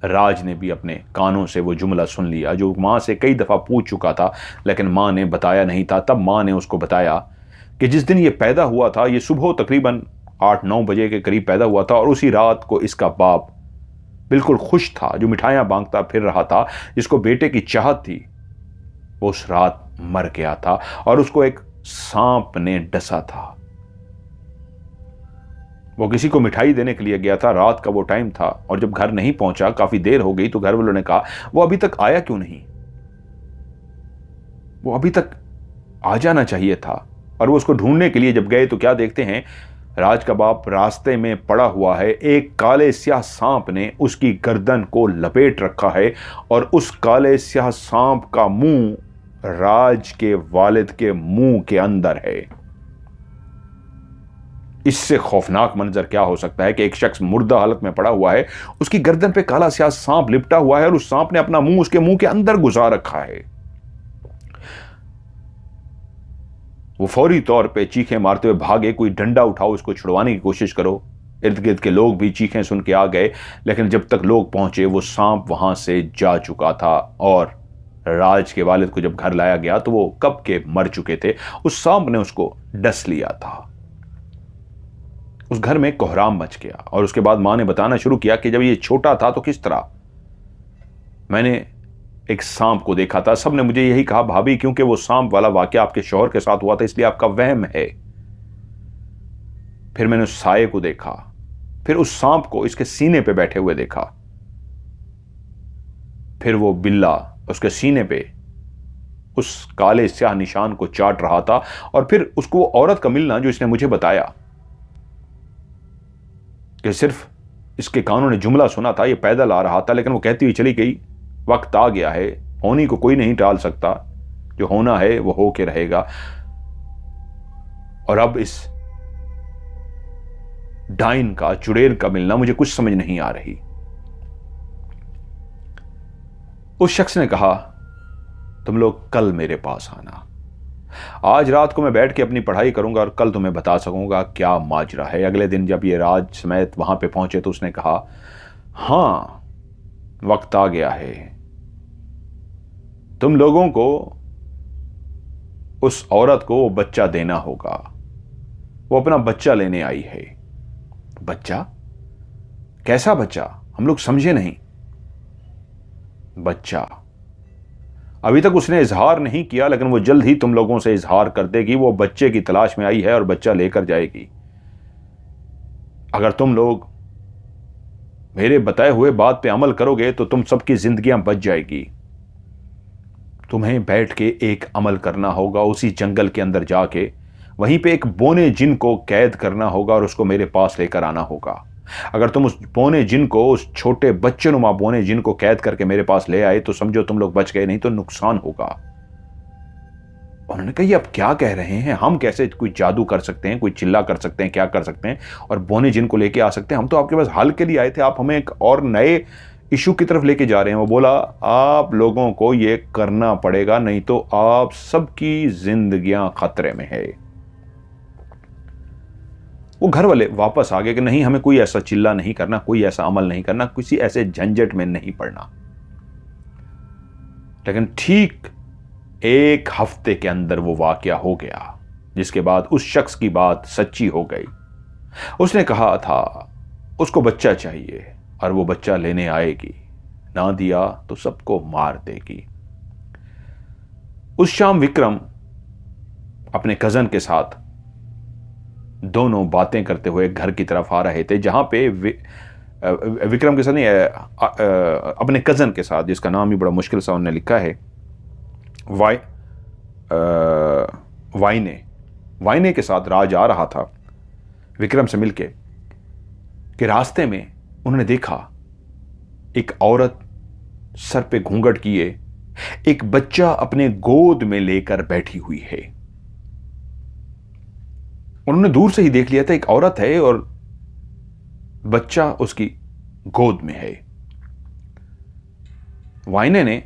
राज ने भी अपने कानों से वो जुमला सुन लिया जो मां से कई दफा पूछ चुका था, लेकिन मां ने बताया नहीं था। तब मां ने उसको बताया कि जिस दिन ये पैदा हुआ था, ये सुबह तकरीबन 8-9 बजे के करीब पैदा हुआ था और उसी रात को इसका बाप बिल्कुल खुश था, जो मिठाइयां मांगता फिर रहा था, जिसको बेटे की चाहत थी, वो उस रात मर गया था और उसको एक सांप ने डसा था। वो किसी को मिठाई देने के लिए गया था, रात का वो टाइम था, और जब घर नहीं पहुंचा, काफी देर हो गई, तो घर वालों ने कहा वो अभी तक आया क्यों नहीं, वो अभी तक आ जाना चाहिए था। और वो उसको ढूंढने के लिए जब गए तो क्या देखते हैं, राज का बाप रास्ते में पड़ा हुआ है, एक काले स्याह सांप ने उसकी गर्दन को लपेट रखा है और उस काले स्याह सांप का मुंह राज के वालिद के मुंह के अंदर है। इससे खौफनाक मंजर क्या हो सकता है कि एक शख्स मुर्दा हालत में पड़ा हुआ है, उसकी गर्दन पे काला स्याह सांप लिपटा हुआ है और उस सांप ने अपना मुंह उसके मुंह के अंदर गुजार रखा है। वो फौरी तौर पे चीखें मारते हुए भागे, कोई डंडा उठाओ, इसको छुड़वाने की कोशिश करो। इर्द गिर्द के लोग भी चीखें सुन के आ गए, लेकिन जब तक लोग पहुंचे वो सांप वहां से जा चुका था और राज के वालिद को जब घर लाया गया तो वो कब के मर चुके थे। उस सांप ने उसको डस लिया था। उस घर में कोहराम मच गया और उसके बाद मां ने बताना शुरू किया कि जब ये छोटा था तो किस तरह मैंने एक सांप को देखा था। सबने मुझे यही कहा, भाभी क्योंकि वो सांप वाला वाकया आपके शौहर के साथ हुआ था इसलिए आपका वहम है। फिर मैंने उस साये को देखा, फिर उस सांप को इसके सीने पे बैठे हुए देखा, फिर वो बिल्ला उसके सीने पे उस काले स्याह निशान को चाट रहा था, और फिर उसको वो औरत का मिलना जो इसने मुझे बताया कि सिर्फ इसके कानों ने जुमला सुना था, ये पैदल आ रहा था, लेकिन वो कहती हुई चली गई, वक्त आ गया है, होनी को कोई नहीं टाल सकता, जो होना है वो हो के रहेगा। और अब इस डाइन का, चुड़ैल का मिलना मुझे कुछ समझ नहीं आ रही। उस शख्स ने कहा, तुम लोग कल मेरे पास आना, आज रात को मैं बैठ के अपनी पढ़ाई करूंगा और कल तुम्हें बता सकूंगा क्या माजरा है। अगले दिन जब ये राज समेत वहां पे पहुंचे तो उसने कहा, हां वक्त आ गया है, तुम लोगों को उस औरत को वो बच्चा देना होगा, वो अपना बच्चा लेने आई है। बच्चा? कैसा बच्चा? हम लोग समझे नहीं। बच्चा अभी तक उसने इजहार नहीं किया, लेकिन वो जल्द ही तुम लोगों से इजहार कर देगी। वो बच्चे की तलाश में आई है और बच्चा लेकर जाएगी। अगर तुम लोग मेरे बताए हुए बात पे अमल करोगे तो तुम सबकी जिंदगियां बच जाएगी। तुम्हें बैठ के एक अमल करना होगा, उसी जंगल के अंदर जाके वहीं पे एक बोने जिन को कैद करना होगा और उसको मेरे पास लेकर आना होगा। अगर तुम उस बोने जिन को, उस छोटे बच्चे नुमा बोने जिन को कैद करके मेरे पास ले आए तो समझो तुम लोग बच गए, नहीं तो नुकसान होगा। उन्होंने कहा, ये अब क्या कह रहे हैं, हम कैसे कोई जादू कर सकते हैं, कोई चिल्ला कर सकते हैं, क्या कर सकते हैं और बोने जिन को लेके आ सकते हैं? हम तो आपके पास हल के लिए आए थे, आप हमें एक और नए इशू की तरफ लेके जा रहे हैं। वो बोला, आप लोगों को ये करना पड़ेगा, नहीं तो आप सबकी जिंदगियां खतरे में है। वो घर वाले वापस आ गए कि नहीं, हमें कोई ऐसा चिल्ला नहीं करना, कोई ऐसा अमल नहीं करना, किसी ऐसे झंझट में नहीं पड़ना। लेकिन ठीक एक हफ्ते के अंदर वो वाकया हो गया, जिसके बाद उस शख्स की बात सच्ची हो गई। उसने कहा था उसको बच्चा चाहिए और वो बच्चा लेने आएगी, ना दिया तो सबको मार देगी। उस शाम विक्रम अपने कजन के साथ दोनों बातें करते हुए घर की तरफ आ रहे थे, जहां पे विक्रम के साथ नहीं, अपने कजन के साथ, जिसका नाम ही बड़ा मुश्किल सा उन्होंने लिखा है, वाइने के साथ राज आ रहा था विक्रम से मिलके कि रास्ते में उन्होंने देखा एक औरत सर पे घूंघट किए एक बच्चा अपने गोद में लेकर बैठी हुई है। उन्होंने दूर से ही देख लिया था एक औरत है और बच्चा उसकी गोद में है। वाइने ने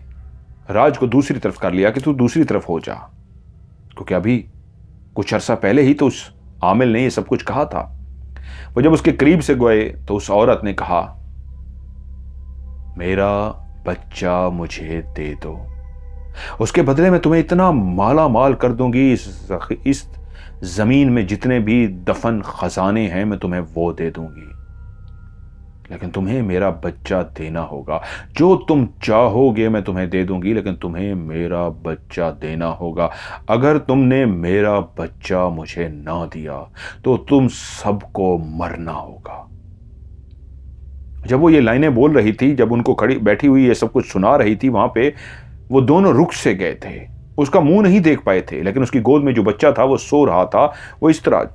राज को दूसरी तरफ कर लिया कि तू दूसरी तरफ हो जा, क्योंकि अभी कुछ अरसा पहले ही तो उस आमिल ने ये सब कुछ कहा था। वो जब उसके करीब से गए तो उस औरत ने कहा, मेरा बच्चा मुझे दे दो, उसके बदले में तुम्हें इतना माला माल कर दूंगी, इस जमीन में जितने भी दफन खजाने हैं मैं तुम्हें वो दे दूंगी, लेकिन तुम्हें मेरा बच्चा देना होगा। जो तुम चाहोगे मैं तुम्हें दे दूंगी, लेकिन तुम्हें मेरा बच्चा देना होगा। अगर तुमने मेरा बच्चा मुझे ना दिया तो तुम सबको मरना होगा। जब वो ये लाइनें बोल रही थी, जब उनको खड़ी बैठी हुई ये सब कुछ सुना रही थी, वहां पे वो दोनों रुक से गए थे। उसका मुंह नहीं देख पाए थे, लेकिन उसकी गोद में जो बच्चा था वो सो रहा था। वो इस तरह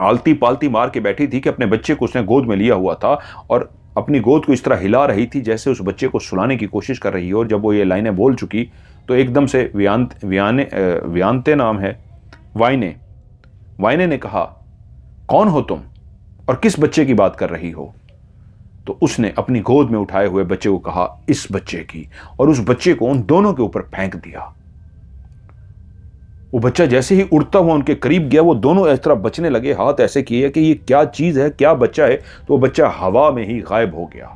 आलती पालती मार के बैठी थी कि अपने बच्चे को उसने गोद में लिया हुआ था और अपनी गोद को इस तरह हिला रही थी जैसे उस बच्चे को सुलाने की कोशिश कर रही हो। और जब वो ये लाइनें बोल चुकी तो एकदम से व्यांते नाम है वाइने ने कहा, कौन हो तुम और किस बच्चे की बात कर रही हो? तो उसने अपनी गोद में उठाए हुए बच्चे को कहा, इस बच्चे की, और उस बच्चे को उन दोनों के ऊपर फेंक दिया। वो बच्चा जैसे ही उड़ता हुआ उनके करीब गया, वो दोनों इस तरह बचने लगे, हाथ ऐसे किए कि ये क्या चीज है, क्या बच्चा है। तो वो बच्चा हवा में ही गायब हो गया।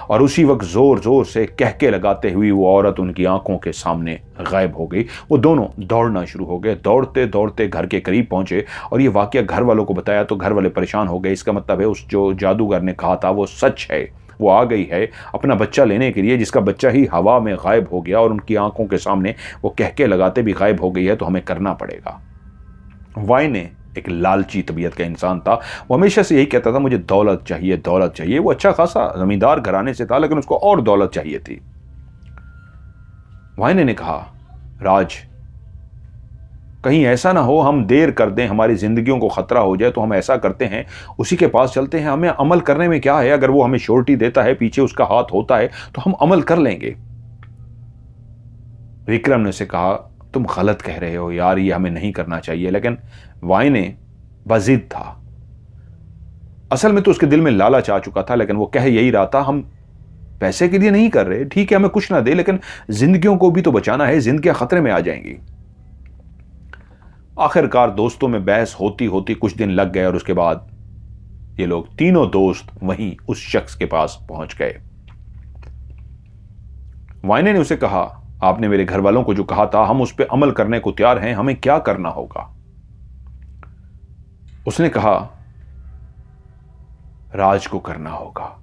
और उसी वक्त जोर जोर से कहके लगाते हुए वो औरत उनकी आंखों के सामने गायब हो गई। वो दोनों दौड़ना शुरू हो गए, दौड़ते दौड़ते घर के करीब पहुंचे और ये वाकया घर वालों को बताया तो घर वाले परेशान हो गए। इसका मतलब है उस जो जादूगर ने कहा था वो सच है, वो आ गई है अपना बच्चा लेने के लिए, जिसका बच्चा ही हवा में गायब हो गया और उनकी आंखों के सामने वो कहके लगाते भी गायब हो गई है, तो हमें करना पड़ेगा। वाइने एक लालची तबीयत का इंसान था। वो हमेशा से यही कहता था, मुझे दौलत चाहिए, दौलत चाहिए। वो अच्छा खासा जमींदार घराने से था, लेकिन उसको और दौलत चाहिए थी। वाइने ने कहा, राज, कहीं ऐसा ना हो हम देर कर दें, हमारी जिंदगियों को खतरा हो जाए, तो हम ऐसा करते हैं उसी के पास चलते हैं। हमें अमल करने में क्या है, अगर वो हमें श्योरिटी देता है, पीछे उसका हाथ होता है, तो हम अमल कर लेंगे। विक्रम ने उसे कहा, तुम गलत कह रहे हो यार, ये हमें नहीं करना चाहिए। लेकिन वाइने बज़िद था। असल में तो उसके दिल में लालच आ चुका था, लेकिन वो कह यही रहा था, हम पैसे के लिए नहीं कर रहे, ठीक है हमें कुछ ना दे, लेकिन जिंदगियों को भी तो बचाना है, जिंदगियां खतरे में आ जाएंगी। आखिरकार दोस्तों में बहस होती होती कुछ दिन लग गए और उसके बाद ये लोग तीनों दोस्त वहीं उस शख्स के पास पहुंच गए। वाइने ने उसे कहा, आपने मेरे घर वालों को जो कहा था हम उस पर अमल करने को तैयार हैं, हमें क्या करना होगा? उसने कहा, राज को करना होगा।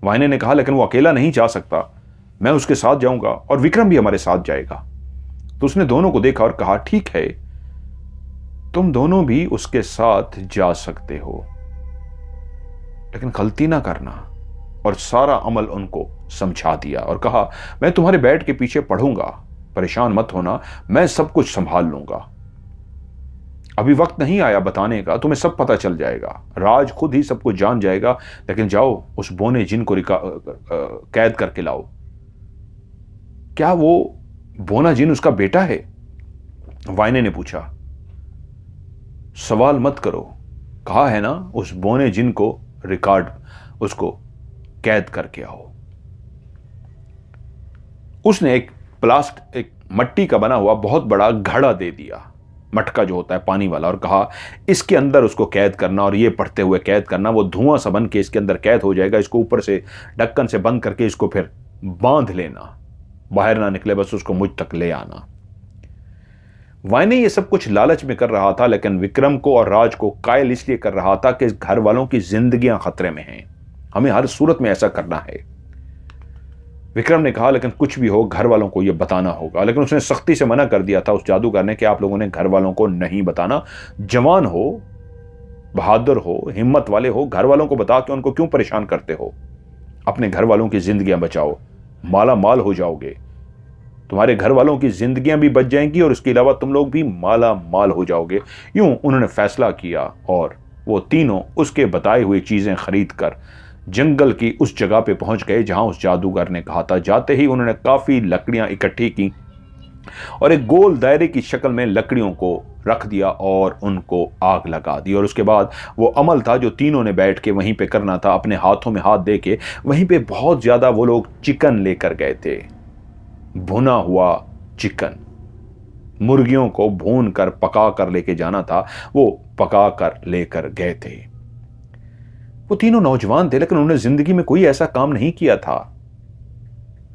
वाइने ने कहा, लेकिन वो अकेला नहीं जा सकता, मैं उसके साथ जाऊंगा और विक्रम भी हमारे साथ जाएगा। तो उसने दोनों को देखा और कहा, ठीक है तुम दोनों भी उसके साथ जा सकते हो, लेकिन गलती ना करना। और सारा अमल उनको समझा दिया और कहा, मैं तुम्हारे बेड के पीछे पढ़ूंगा, परेशान मत होना, मैं सब कुछ संभाल लूंगा। अभी वक्त नहीं आया बताने का, तुम्हें सब पता चल जाएगा, राज खुद ही सब कुछ जान जाएगा। लेकिन जाओ उस बोने जिन को कैद करके लाओ। क्या वो बोना जिन उसका बेटा है? वाइने ने पूछा। सवाल मत करो, कहा है ना उस बोने जिन को उसको कैद करके आओ। उसने एक मट्टी का बना हुआ बहुत बड़ा घड़ा दे दिया, मटका जो होता है पानी वाला, और कहा इसके अंदर उसको कैद करना और ये पढ़ते हुए कैद करना। वो धुआं सा बन के इसके अंदर कैद हो जाएगा, इसको ऊपर से ढक्कन से बंद करके इसको फिर बांध लेना, बाहर ना निकले, बस उसको मुझ तक ले आना। वाइने ये सब कुछ लालच में कर रहा था, लेकिन विक्रम को और राज को कायल इसलिए कर रहा था कि घर वालों की जिंदगियां खतरे में हैं, हमें हर सूरत में ऐसा करना है। विक्रम ने कहा, लेकिन कुछ भी हो घर वालों को यह बताना होगा। लेकिन उसने सख्ती से मना कर दिया था उस जादूगर ने कि आप लोगों ने घर वालों को नहीं बताना। जवान हो, बहादुर हो, हिम्मत वाले हो, घर वालों को बता के उनको क्यों परेशान करते हो? अपने घर वालों की जिंदगियां बचाओ, माला माल हो जाओगे, तुम्हारे घर वालों की जिंदगियां भी बच जाएंगी और इसके अलावा तुम लोग भी माला माल हो जाओगे। यूं उन्होंने फैसला किया और वो तीनों उसके बताए हुए चीजें खरीद कर जंगल की उस जगह पे पहुंच गए जहां उस जादूगर ने कहा था। जाते ही उन्होंने काफी लकड़ियां इकट्ठी की और एक गोल दायरे की शक्ल में लकड़ियों को रख दिया और उनको आग लगा दी। और उसके बाद वो अमल था जो तीनों ने बैठ के वहीं पे करना था, अपने हाथों में हाथ दे के वहीं पे बहुत ज्यादा वो लोग चिकन लेकर गए थे, भुना हुआ चिकन। मुर्गियों को भून कर पका कर लेके जाना था, वो पका कर लेकर गए थे। वो तीनों नौजवान थे, लेकिन उन्होंने जिंदगी में कोई ऐसा काम नहीं किया था।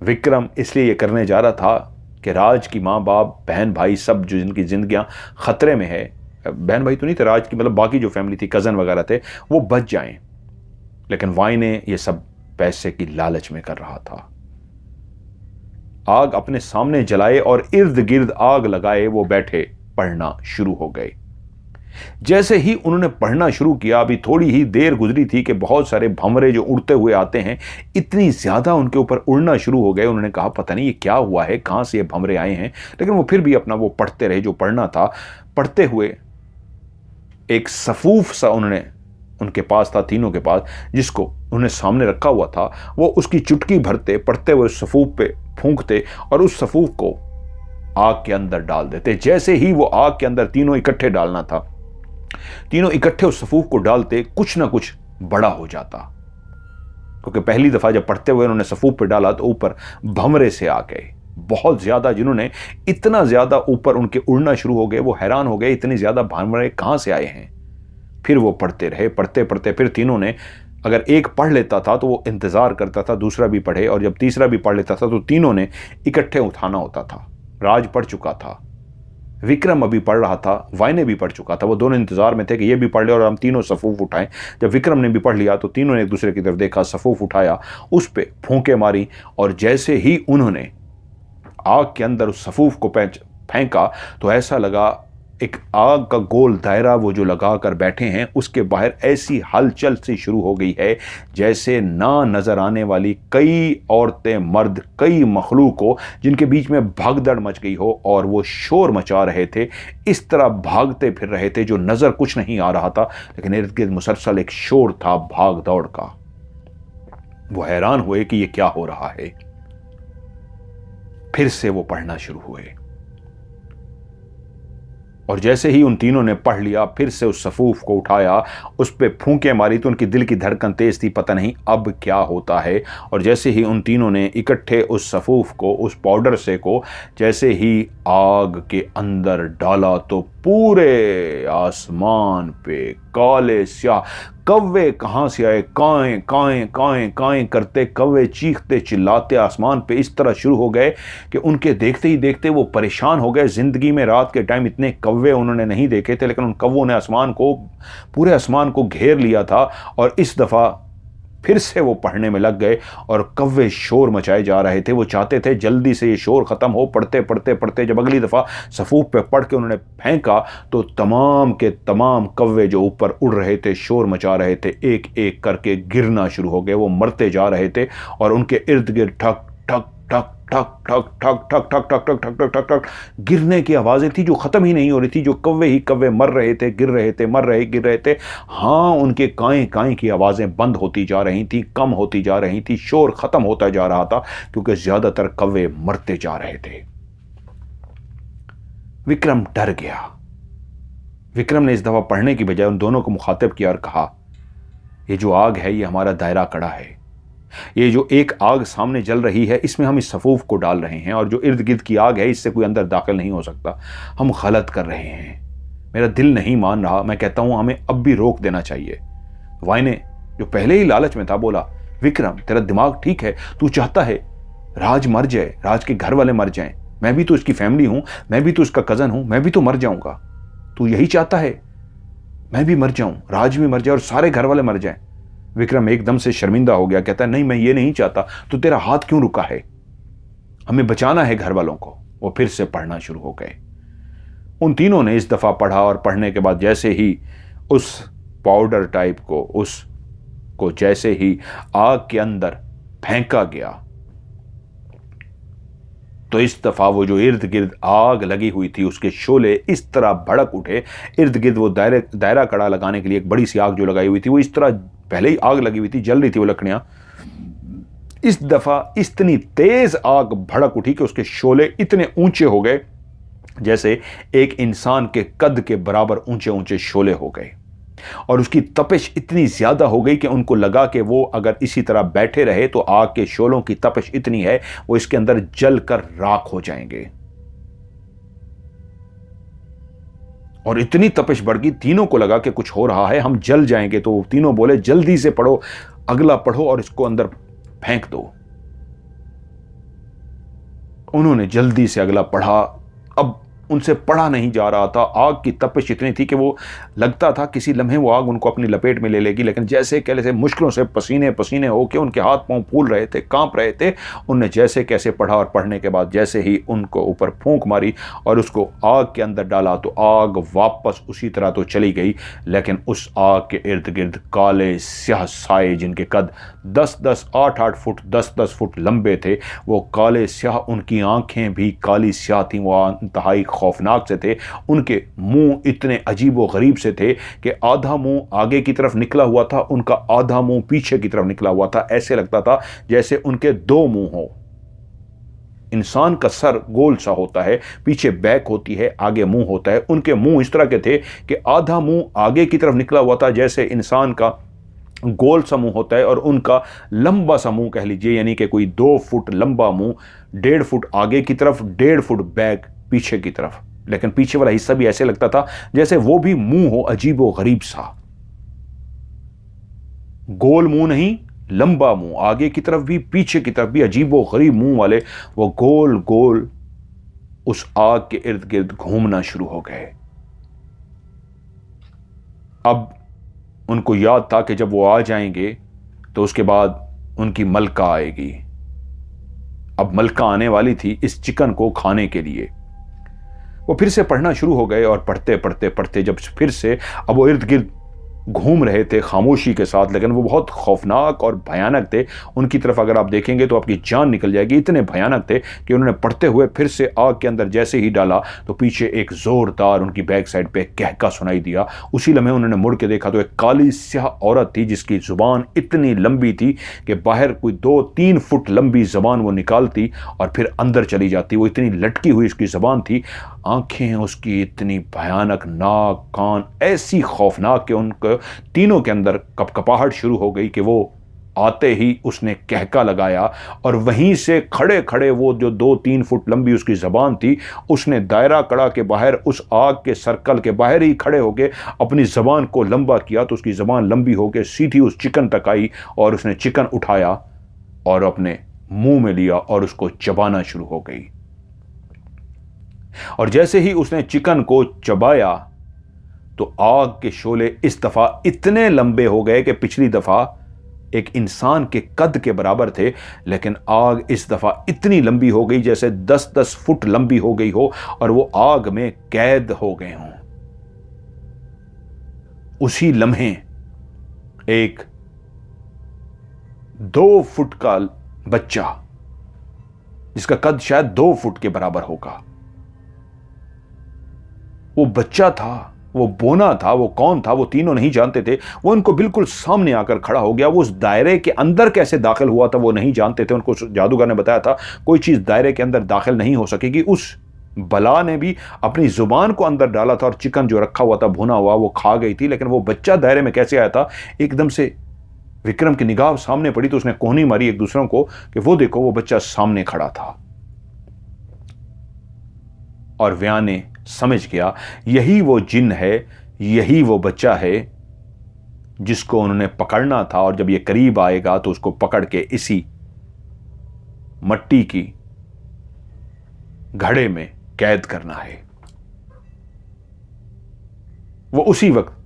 विक्रम इसलिए ये करने जा रहा था कि राज की माँ बाप बहन भाई सब जो जिनकी जिंदगियां खतरे में है, बहन भाई तो नहीं थे, राज की मतलब बाकी जो फैमिली थी, कजन वगैरह थे, वो बच जाएं। लेकिन वाई ने ये सब पैसे की लालच में कर रहा था। आग अपने सामने जलाए और इर्द गिर्द आग लगाए वो बैठे पढ़ना शुरू हो गए। जैसे ही उन्होंने पढ़ना शुरू किया, अभी थोड़ी ही देर गुजरी थी कि बहुत सारे भंवरे जो उड़ते हुए आते हैं, इतनी ज्यादा उनके ऊपर उड़ना शुरू हो गए। उन्होंने कहा पता नहीं ये क्या हुआ है, कहां से ये भंवरे आए हैं, लेकिन वो फिर भी अपना वो पढ़ते रहे जो पढ़ना था। पढ़ते हुए एक सफूफ सा उन्होंने उनके पास था, तीनों के पास, जिसको उन्हें सामने रखा हुआ था। वो उसकी चुटकी भरते, पढ़ते हुए सफूफ पे फूंकते और उस सफूफ को आग के अंदर डाल देते। जैसे ही वो आग के अंदर तीनों इकट्ठे डालना था, तीनों इकट्ठे उस सफूफ को डालते, कुछ ना कुछ बड़ा हो जाता। क्योंकि पहली दफा जब पढ़ते हुए उन्होंने सफूफ पे डाला तो ऊपर भंवरे से आ गए बहुत ज्यादा, जिन्होंने इतना ज्यादा ऊपर उनके उड़ना शुरू हो गए। वो हैरान हो गए इतनी ज्यादा भंवरे कहां से आए हैं। फिर वो पढ़ते रहे, पढ़ते पढ़ते फिर तीनों ने, अगर एक पढ़ लेता था तो वो इंतजार करता था दूसरा भी पढ़े, और जब तीसरा भी पढ़ लेता था तो तीनों ने इकट्ठे उठाना होता था। राज पढ़ चुका था, विक्रम अभी पढ़ रहा था, वाई ने भी पढ़ चुका था। वो दोनों इंतजार में थे कि ये भी पढ़ ले और हम तीनों सफूफ उठाएं। जब विक्रम ने भी पढ़ लिया तो तीनों ने एक दूसरे की तरफ देखा, सफूफ उठाया, उस पे फूंके मारी, और जैसे ही उन्होंने आग के अंदर उस सफूफ को फेंका तो ऐसा लगा एक आग का गोल दायरा वो जो लगा कर बैठे हैं, उसके बाहर ऐसी हलचल सी शुरू हो गई है जैसे ना नजर आने वाली कई औरतें, मर्द, कई मखलूक को जिनके बीच में भगदड़ मच गई हो और वो शोर मचा रहे थे। इस तरह भागते फिर रहे थे जो नजर कुछ नहीं आ रहा था, लेकिन इर्द गिर्द मुसलसल एक शोर था भाग दौड़ का। वो हैरान हुए कि ये क्या हो रहा है। फिर से वो पढ़ना शुरू हुए, और जैसे ही उन तीनों ने पढ़ लिया, फिर से उस सफूफ को उठाया, उस पे फूंके मारी तो उनकी दिल की धड़कन तेज थी, पता नहीं अब क्या होता है। और जैसे ही उन तीनों ने इकट्ठे उस सफूफ को, उस पाउडर से को जैसे ही आग के अंदर डाला तो पूरे आसमान पे काले स्याह कौवे कहां से आए, काएं काएं काएं काएं करते कौवे चीखते चिल्लाते आसमान पे इस तरह शुरू हो गए कि उनके देखते ही देखते वो परेशान हो गए। जिंदगी में रात के टाइम इतने कौवे उन्होंने नहीं देखे थे, लेकिन उन कौवों ने आसमान को, पूरे आसमान को घेर लिया था। और इस दफा फिर से वो पढ़ने में लग गए और कौवे शोर मचाए जा रहे थे। वो चाहते थे जल्दी से ये शोर खत्म हो। पढ़ते पढ़ते पढ़ते जब अगली दफा सफूफ पे पढ़ के उन्होंने फेंका तो तमाम के तमाम कौवे जो ऊपर उड़ रहे थे, शोर मचा रहे थे, एक एक करके गिरना शुरू हो गए। वो मरते जा रहे थे और उनके इर्द गिर्द ठक ठक ठक ठक ठक ठक ठक ठक ठक ठक ठक ठक ठक ठक गिरने की आवाजें थी जो खत्म ही नहीं हो रही थी। जो कौवे ही कौवे मर रहे थे, गिर रहे थे, मर रहे, गिर रहे थे। हाँ, उनके काएं काएं की आवाजें बंद होती जा रही थी, कम होती जा रही थी, शोर खत्म होता जा रहा था, क्योंकि ज्यादातर कौवे मरते जा रहे थे। विक्रम डर गया। विक्रम ने इस दफा पढ़ने की बजाय उन दोनों को मुखातिब किया और कहा, ये जो आग है ये हमारा दायरा कड़ा है। ये जो एक आग सामने जल रही है इसमें हम इस सफूफ को डाल रहे हैं, और जो इर्द गिर्द की आग है इससे कोई अंदर दाखिल नहीं हो सकता। हम गलत कर रहे हैं। मेरा दिल नहीं मान रहा। मैं कहता हूं हमें अब भी रोक देना चाहिए। वाई ने, जो पहले ही लालच में था, बोला, विक्रम तेरा दिमाग ठीक है। तू चाहता है राज मर जाए, राज के घर वाले मर जाएं। मैं भी तो इसकी फैमिली हूं, मैं भी तो इसका कजन हूं, मैं भी तो मर जाऊंगा। तू यही चाहता है मैं भी मर जाऊं, राज भी मर जाए और सारे घर वाले मर जाएं। विक्रम एकदम से शर्मिंदा हो गया, कहता है, नहीं मैं ये नहीं चाहता। तो तेरा हाथ क्यों रुका है? हमें बचाना है घर वालों को। वो फिर से पढ़ना शुरू हो गए। उन तीनों ने इस दफा पढ़ा, और पढ़ने के बाद जैसे ही उस पाउडर टाइप को, उसको जैसे ही आग के अंदर फेंका गया तो इस दफा वो जो इर्द गिर्द आग लगी हुई थी उसके शोले इस तरह भड़क उठे। इर्द गिर्द वो दायरा कड़ा लगाने के लिए एक बड़ी सी आग जो लगाई हुई थी, वो इस तरह, पहले ही आग लगी हुई थी, जल रही थी वो लकड़ियां, इस दफा इतनी तेज आग भड़क उठी कि उसके शोले इतने ऊंचे हो गए जैसे एक इंसान के कद के बराबर ऊंचे ऊंचे शोले हो गए, और उसकी तपिश इतनी ज्यादा हो गई कि उनको लगा कि वो अगर इसी तरह बैठे रहे तो आग के शोलों की तपिश इतनी है वो इसके अंदर जलकर राख हो जाएंगे। और इतनी तपिश बढ़ गई, तीनों को लगा कि कुछ हो रहा है, हम जल जाएंगे। तो तीनों बोले जल्दी से पढ़ो, अगला पढ़ो और इसको अंदर फेंक दो। उन्होंने जल्दी से अगला पढ़ा। अब उनसे पढ़ा नहीं जा रहा था, आग की तपिश इतनी थी कि वो लगता था किसी लम्हे वो आग उनको अपनी लपेट में ले लेगी, लेकिन जैसे कैसे मुश्किलों से पसीने पसीने होके उनके हाथ पांव फूल रहे थे, कांप रहे थे। उनने जैसे कैसे पढ़ा और पढ़ने के बाद जैसे ही उनको ऊपर फूंक मारी और उसको आग के अंदर डाला तो आग वापस उसी तरह तो चली गई, लेकिन उस आग के इर्द गिर्द काले स्याह साए जिनके कद 10-10, 8-8 फुट, 10-10 फुट लंबे थे, वो काले स्याह, उनकी आंखें भी काली स्याह थी, वो इंतहाई खौफनाक से थे। उनके मुंह इतने अजीब व गरीब से थे कि आधा मुंह आगे की तरफ निकला हुआ था, उनका आधा मुंह पीछे की तरफ निकला हुआ था। ऐसे लगता था जैसे उनके दो मुंह हो। इंसान का सर गोल सा होता है, पीछे बैक होती है, आगे मुंह होता है। उनके मुंह इस तरह के थे कि आधा मुंह आगे की तरफ निकला हुआ था जैसे इंसान का गोल सा मुंह होता है, और उनका लंबा सा मुंह कह लीजिए, यानी कि कोई 2 फुट लंबा मुंह, 1.5 फुट आगे की तरफ, 1.5 फुट बैक पीछे की तरफ। लेकिन पीछे वाला हिस्सा भी ऐसे लगता था जैसे वो भी मुंह हो, अजीब व गरीब सा। गोल मुंह नहीं, लंबा मुंह, आगे की तरफ भी पीछे की तरफ भी अजीब व गरीब मुंह वाले वो गोल गोल उस आग के इर्द गिर्द घूमना शुरू हो गए। अब उनको याद था कि जब वो आ जाएंगे तो उसके बाद उनकी मलका आएगी। अब मलका आने वाली थी इस चिकन को खाने के लिए। वो फिर से पढ़ना शुरू हो गए और पढ़ते पढ़ते पढ़ते जब फिर से अब वो इर्द गिर्द घूम रहे थे खामोशी के साथ, लेकिन वो बहुत खौफनाक और भयानक थे। उनकी तरफ अगर आप देखेंगे तो आपकी जान निकल जाएगी, इतने भयानक थे कि उन्होंने पढ़ते हुए फिर से आग के अंदर जैसे ही डाला तो पीछे एक जोरदार उनकी बैक साइड पे कहका सुनाई दिया। उसी लम्हे उन्होंने मुड़ के देखा तो एक काली स्याह औरत थी जिसकी जुबान इतनी लंबी थी कि बाहर कोई 2-3 फुट लंबी जबान वो निकालती और फिर अंदर चली जाती। वो इतनी लटकी हुई उसकी जबान थी, आंखें उसकी इतनी भयानक, नाक कान ऐसी खौफनाक कि उनको तीनों के अंदर कपकपाहट शुरू हो गई कि वो आते ही उसने कहका लगाया और वहीं से खड़े खड़े वो जो 2-3 फुट लंबी उसकी जबान थी, उसने दायरा कड़ा के बाहर उस आग के सर्कल के बाहर ही खड़े होके अपनी जबान को लंबा किया तो उसकी जबान लंबी होके सीधी उस चिकन तक आई और उसने चिकन उठाया और अपने मुंह में लिया और उसको चबाना शुरू हो गई। और जैसे ही उसने चिकन को चबाया तो आग के शोले इस दफा इतने लंबे हो गए कि पिछली दफा एक इंसान के कद के बराबर थे, लेकिन आग इस दफा इतनी लंबी हो गई जैसे 10-10 फुट लंबी हो गई हो और वो आग में कैद हो गए हों। उसी लम्हे एक 2 फुट का बच्चा, जिसका कद शायद 2 फुट के बराबर होगा, वो बच्चा था, वो बोना था, वो कौन था वो तीनों नहीं जानते थे। वो उनको बिल्कुल सामने आकर खड़ा हो गया। वो उस दायरे के अंदर कैसे दाखिल हुआ था वो नहीं जानते थे। उनको जादूगर ने बताया था कोई चीज दायरे के अंदर दाखिल नहीं हो सकेगी। उस बला ने भी अपनी जुबान को अंदर डाला था और चिकन जो रखा हुआ था भुना हुआ वो खा गई थी, लेकिन वो बच्चा दायरे में कैसे आया था। एकदम से विक्रम की निगाह सामने पड़ी तो उसने कोहनी मारी एक दूसरों को कि वो देखो वो बच्चा सामने खड़ा था। और व्याने समझ गया यही वो जिन है, यही वो बच्चा है जिसको उन्होंने पकड़ना था, और जब ये करीब आएगा तो उसको पकड़ के इसी मट्टी की घड़े में कैद करना है। वो उसी वक्त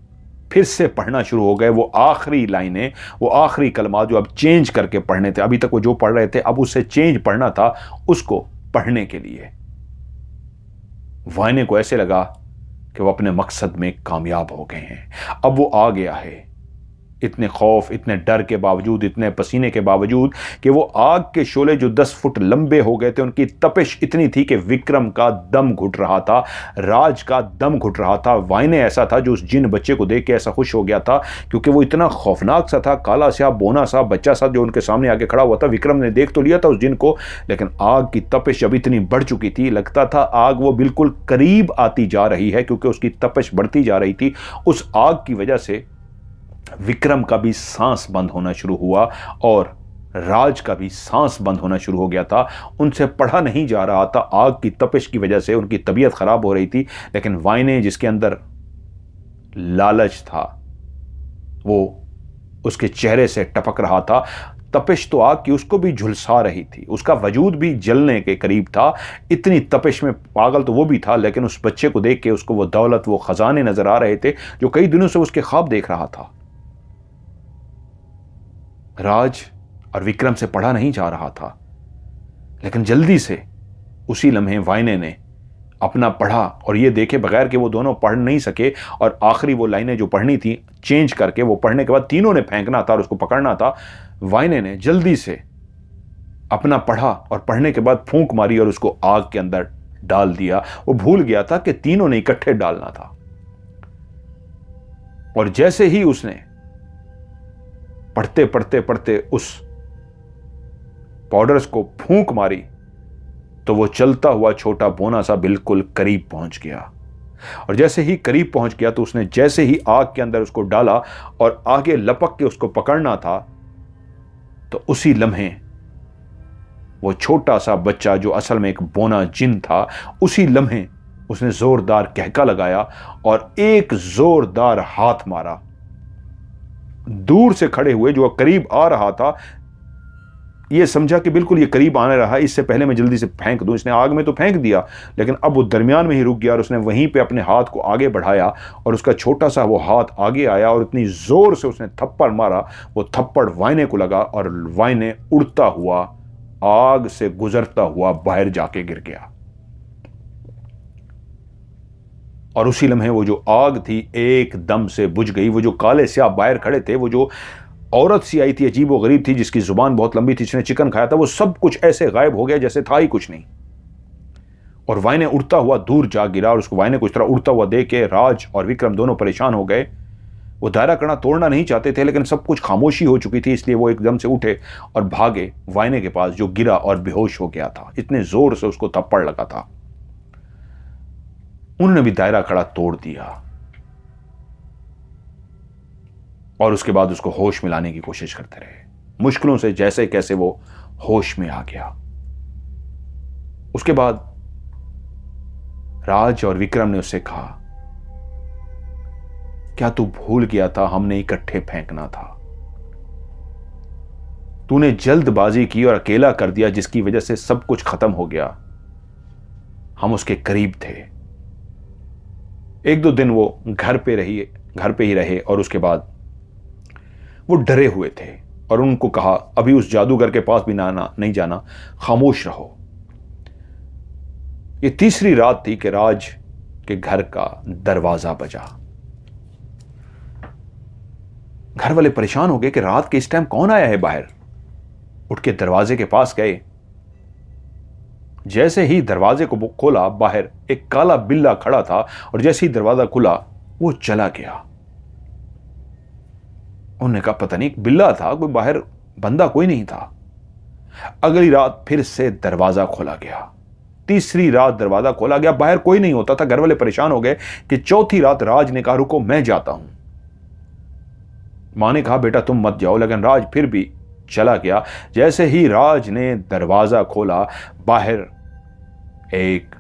फिर से पढ़ना शुरू हो गए। वो आखिरी लाइनें, वो आखिरी कलमात जो अब चेंज करके पढ़ने थे, अभी तक वो जो पढ़ रहे थे अब उससे चेंज पढ़ना था उसको पढ़ने के लिए। वायने को ऐसे लगा कि वो अपने मकसद में कामयाब हो गए हैं। अब वो आ गया है इतने खौफ, इतने डर के बावजूद, इतने पसीने के बावजूद कि वो आग के शोले जो 10 फुट लंबे हो गए थे, उनकी तपिश इतनी थी कि विक्रम का दम घुट रहा था, राज का दम घुट रहा था। वाइने ऐसा था जो उस जिन बच्चे को देख के ऐसा खुश हो गया था, क्योंकि वो इतना खौफनाक सा था, काला सा बोना सा बच्चा सा जो उनके सामने आके खड़ा हुआ था। विक्रम ने देख तो लिया था उस जिन को, लेकिन आग की तपिश अब इतनी बढ़ चुकी थी, लगता था आग वो बिल्कुल करीब आती जा रही है, क्योंकि उसकी तपिश बढ़ती जा रही थी। उस आग की वजह से विक्रम का भी सांस बंद होना शुरू हुआ और राज का भी सांस बंद होना शुरू हो गया था। उनसे पढ़ा नहीं जा रहा था, आग की तपिश की वजह से उनकी तबीयत खराब हो रही थी। लेकिन वाइने, जिसके अंदर लालच था, वो उसके चेहरे से टपक रहा था। तपिश तो आग की उसको भी झुलसा रही थी, उसका वजूद भी जलने के करीब था। इतनी तपिश में पागल तो वो भी था, लेकिन उस बच्चे को देख के उसको वो दौलत, वो खजाने नजर आ रहे थे जो कई दिनों से उसके ख्वाब देख रहा था। राज और विक्रम से पढ़ा नहीं जा रहा था, लेकिन जल्दी से उसी लम्हे वाइने ने अपना पढ़ा और ये देखे बगैर कि वो दोनों पढ़ नहीं सके, और आखिरी वो लाइनें जो पढ़नी थी चेंज करके, वो पढ़ने के बाद तीनों ने फेंकना था और उसको पकड़ना था। वाइने ने जल्दी से अपना पढ़ा और पढ़ने के बाद फूंक मारी और उसको आग के अंदर डाल दिया। वो भूल गया था कि तीनों ने इकट्ठे डालना था। और जैसे ही उसने पढ़ते पढ़ते पढ़ते उस पाउडर्स को फूंक मारी, तो वो चलता हुआ छोटा बोना सा बिल्कुल करीब पहुंच गया। और जैसे ही करीब पहुंच गया तो उसने जैसे ही आग के अंदर उसको डाला और आगे लपक के उसको पकड़ना था, तो उसी लम्हे वो छोटा सा बच्चा जो असल में एक बोना जिन था, उसी लम्हे उसने जोरदार कहका लगाया और एक जोरदार हाथ मारा। दूर से खड़े हुए जो करीब आ रहा था, ये समझा कि बिल्कुल ये करीब आने रहा, इससे पहले मैं जल्दी से फेंक दूं। इसने आग में तो फेंक दिया, लेकिन अब वो दरमियान में ही रुक गया और उसने वहीं पे अपने हाथ को आगे बढ़ाया और उसका छोटा सा वो हाथ आगे आया और इतनी जोर से उसने थप्पड़ मारा, वो थप्पड़ वाइने को लगा और वाइने उड़ता हुआ, आग से गुजरता हुआ बाहर जाके गिर गया। और उसी लम्हे वो जो आग थी एकदम से बुझ गई। वो जो काले स्याह बाहर खड़े थे, वो जो औरत सी आई थी, अजीब व गरीब थी, जिसकी जुबान बहुत लंबी थी, जिसने चिकन खाया था, वो सब कुछ ऐसे गायब हो गया जैसे था ही कुछ नहीं। और वाइने उड़ता हुआ दूर जा गिरा और उसको वाइने को इस तरह उड़ता हुआ देख के राज और विक्रम दोनों परेशान हो गए। वो दायरा करना तोड़ना नहीं चाहते थे, लेकिन सब कुछ खामोशी हो चुकी थी, इसलिए वो एकदम से उठे और भागे वाइने के पास, जो गिरा और बेहोश हो गया था। इतने जोर से उसको थप्पड़ लगा था। उन्होंने भी दायरा कड़ा तोड़ दिया और उसके बाद उसको होश में लाने की कोशिश करते रहे। मुश्किलों से जैसे कैसे वो होश में आ गया। उसके बाद राज और विक्रम ने उससे कहा, क्या तू भूल गया था हमने इकट्ठे फेंकना था? तूने जल्दबाजी की और अकेला कर दिया, जिसकी वजह से सब कुछ खत्म हो गया। हम उसके करीब थे। एक दो दिन वो घर पे ही रहे और उसके बाद वो डरे हुए थे और उनको कहा, अभी उस जादूगर के पास भी नहीं जाना, खामोश रहो। ये तीसरी रात थी कि राज के घर का दरवाजा बजा। घर वाले परेशान हो गए कि रात के इस टाइम कौन आया है बाहर। उठ के दरवाजे के पास गए। जैसे ही दरवाजे को खोला, बाहर एक काला बिल्ला खड़ा था और जैसे ही दरवाजा खुला वो चला गया। उन्होंने कहा, पता नहीं बिल्ला था, कोई बाहर बंदा कोई नहीं था। अगली रात फिर से दरवाजा खोला गया। तीसरी रात दरवाजा खोला गया, बाहर कोई नहीं होता था। घर वाले परेशान हो गए कि चौथी रात राज ने कहा, रुको मैं जाता हूं। मां ने कहा, बेटा तुम मत जाओ, लेकिन राज फिर भी चला गया। जैसे ही राज ने दरवाजा खोला, बाहर एक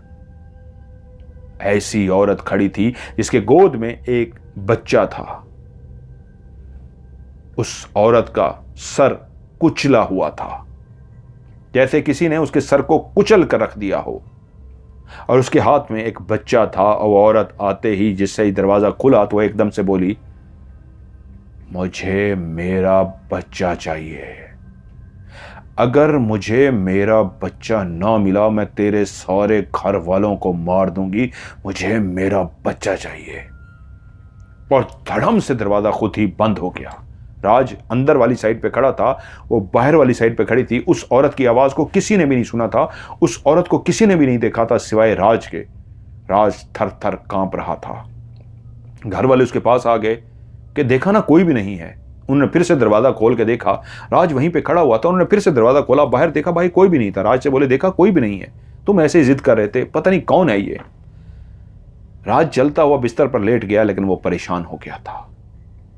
ऐसी औरत खड़ी थी जिसके गोद में एक बच्चा था। उस औरत का सर कुचला हुआ था, जैसे किसी ने उसके सर को कुचल कर रख दिया हो, और उसके हाथ में एक बच्चा था। और औरत आते ही, जिससे ही दरवाजा खुला, तो एकदम से बोली, मुझे मेरा बच्चा चाहिए। अगर मुझे मेरा बच्चा ना मिला, मैं तेरे सारे घर वालों को मार दूंगी। मुझे मेरा बच्चा चाहिए। और धड़म से दरवाजा खुद ही बंद हो गया। राज अंदर वाली साइड पे खड़ा था, वो बाहर वाली साइड पे खड़ी थी। उस औरत की आवाज को किसी ने भी नहीं सुना था, उस औरत को किसी ने भी नहीं देखा था सिवाय राज के। राज थर थर कांप रहा था। घर वाले उसके पास आ गए कि देखा ना, कोई भी नहीं है। उन्होंने फिर से दरवाजा खोल के देखा, राज वहीं पे खड़ा हुआ था। उन्होंने फिर से दरवाजा खोला, बाहर देखा, भाई कोई भी नहीं था। राज से बोले, देखा कोई भी नहीं है, तुम ऐसे ही जिद कर रहे थे, पता नहीं कौन है ये। राज जलता हुआ बिस्तर पर लेट गया, लेकिन वो परेशान हो गया था।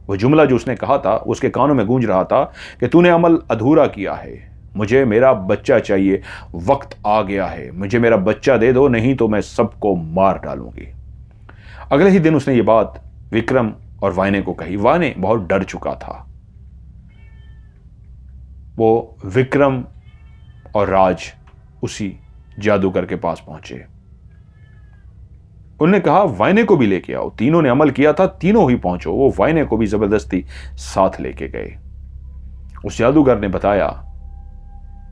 वो जुमला जो उसने कहा था उसके कानों में गूंज रहा था कि तूने अमल अधूरा किया है, मुझे मेरा बच्चा चाहिए, वक्त आ गया है, मुझे मेरा बच्चा दे दो, नहीं तो मैं सबको मार डालूंगी। अगले ही दिन उसने ये बात विक्रम और वाइने को कही। वाइने बहुत डर चुका था। वो विक्रम और राज उसी जादूगर के पास पहुंचे। उन्होंने कहा, वाइने को भी लेके आओ। तीनों ने अमल किया था, तीनों ही पहुंचो। वो वाइने को भी जबरदस्ती साथ लेके गए। उस जादूगर ने बताया,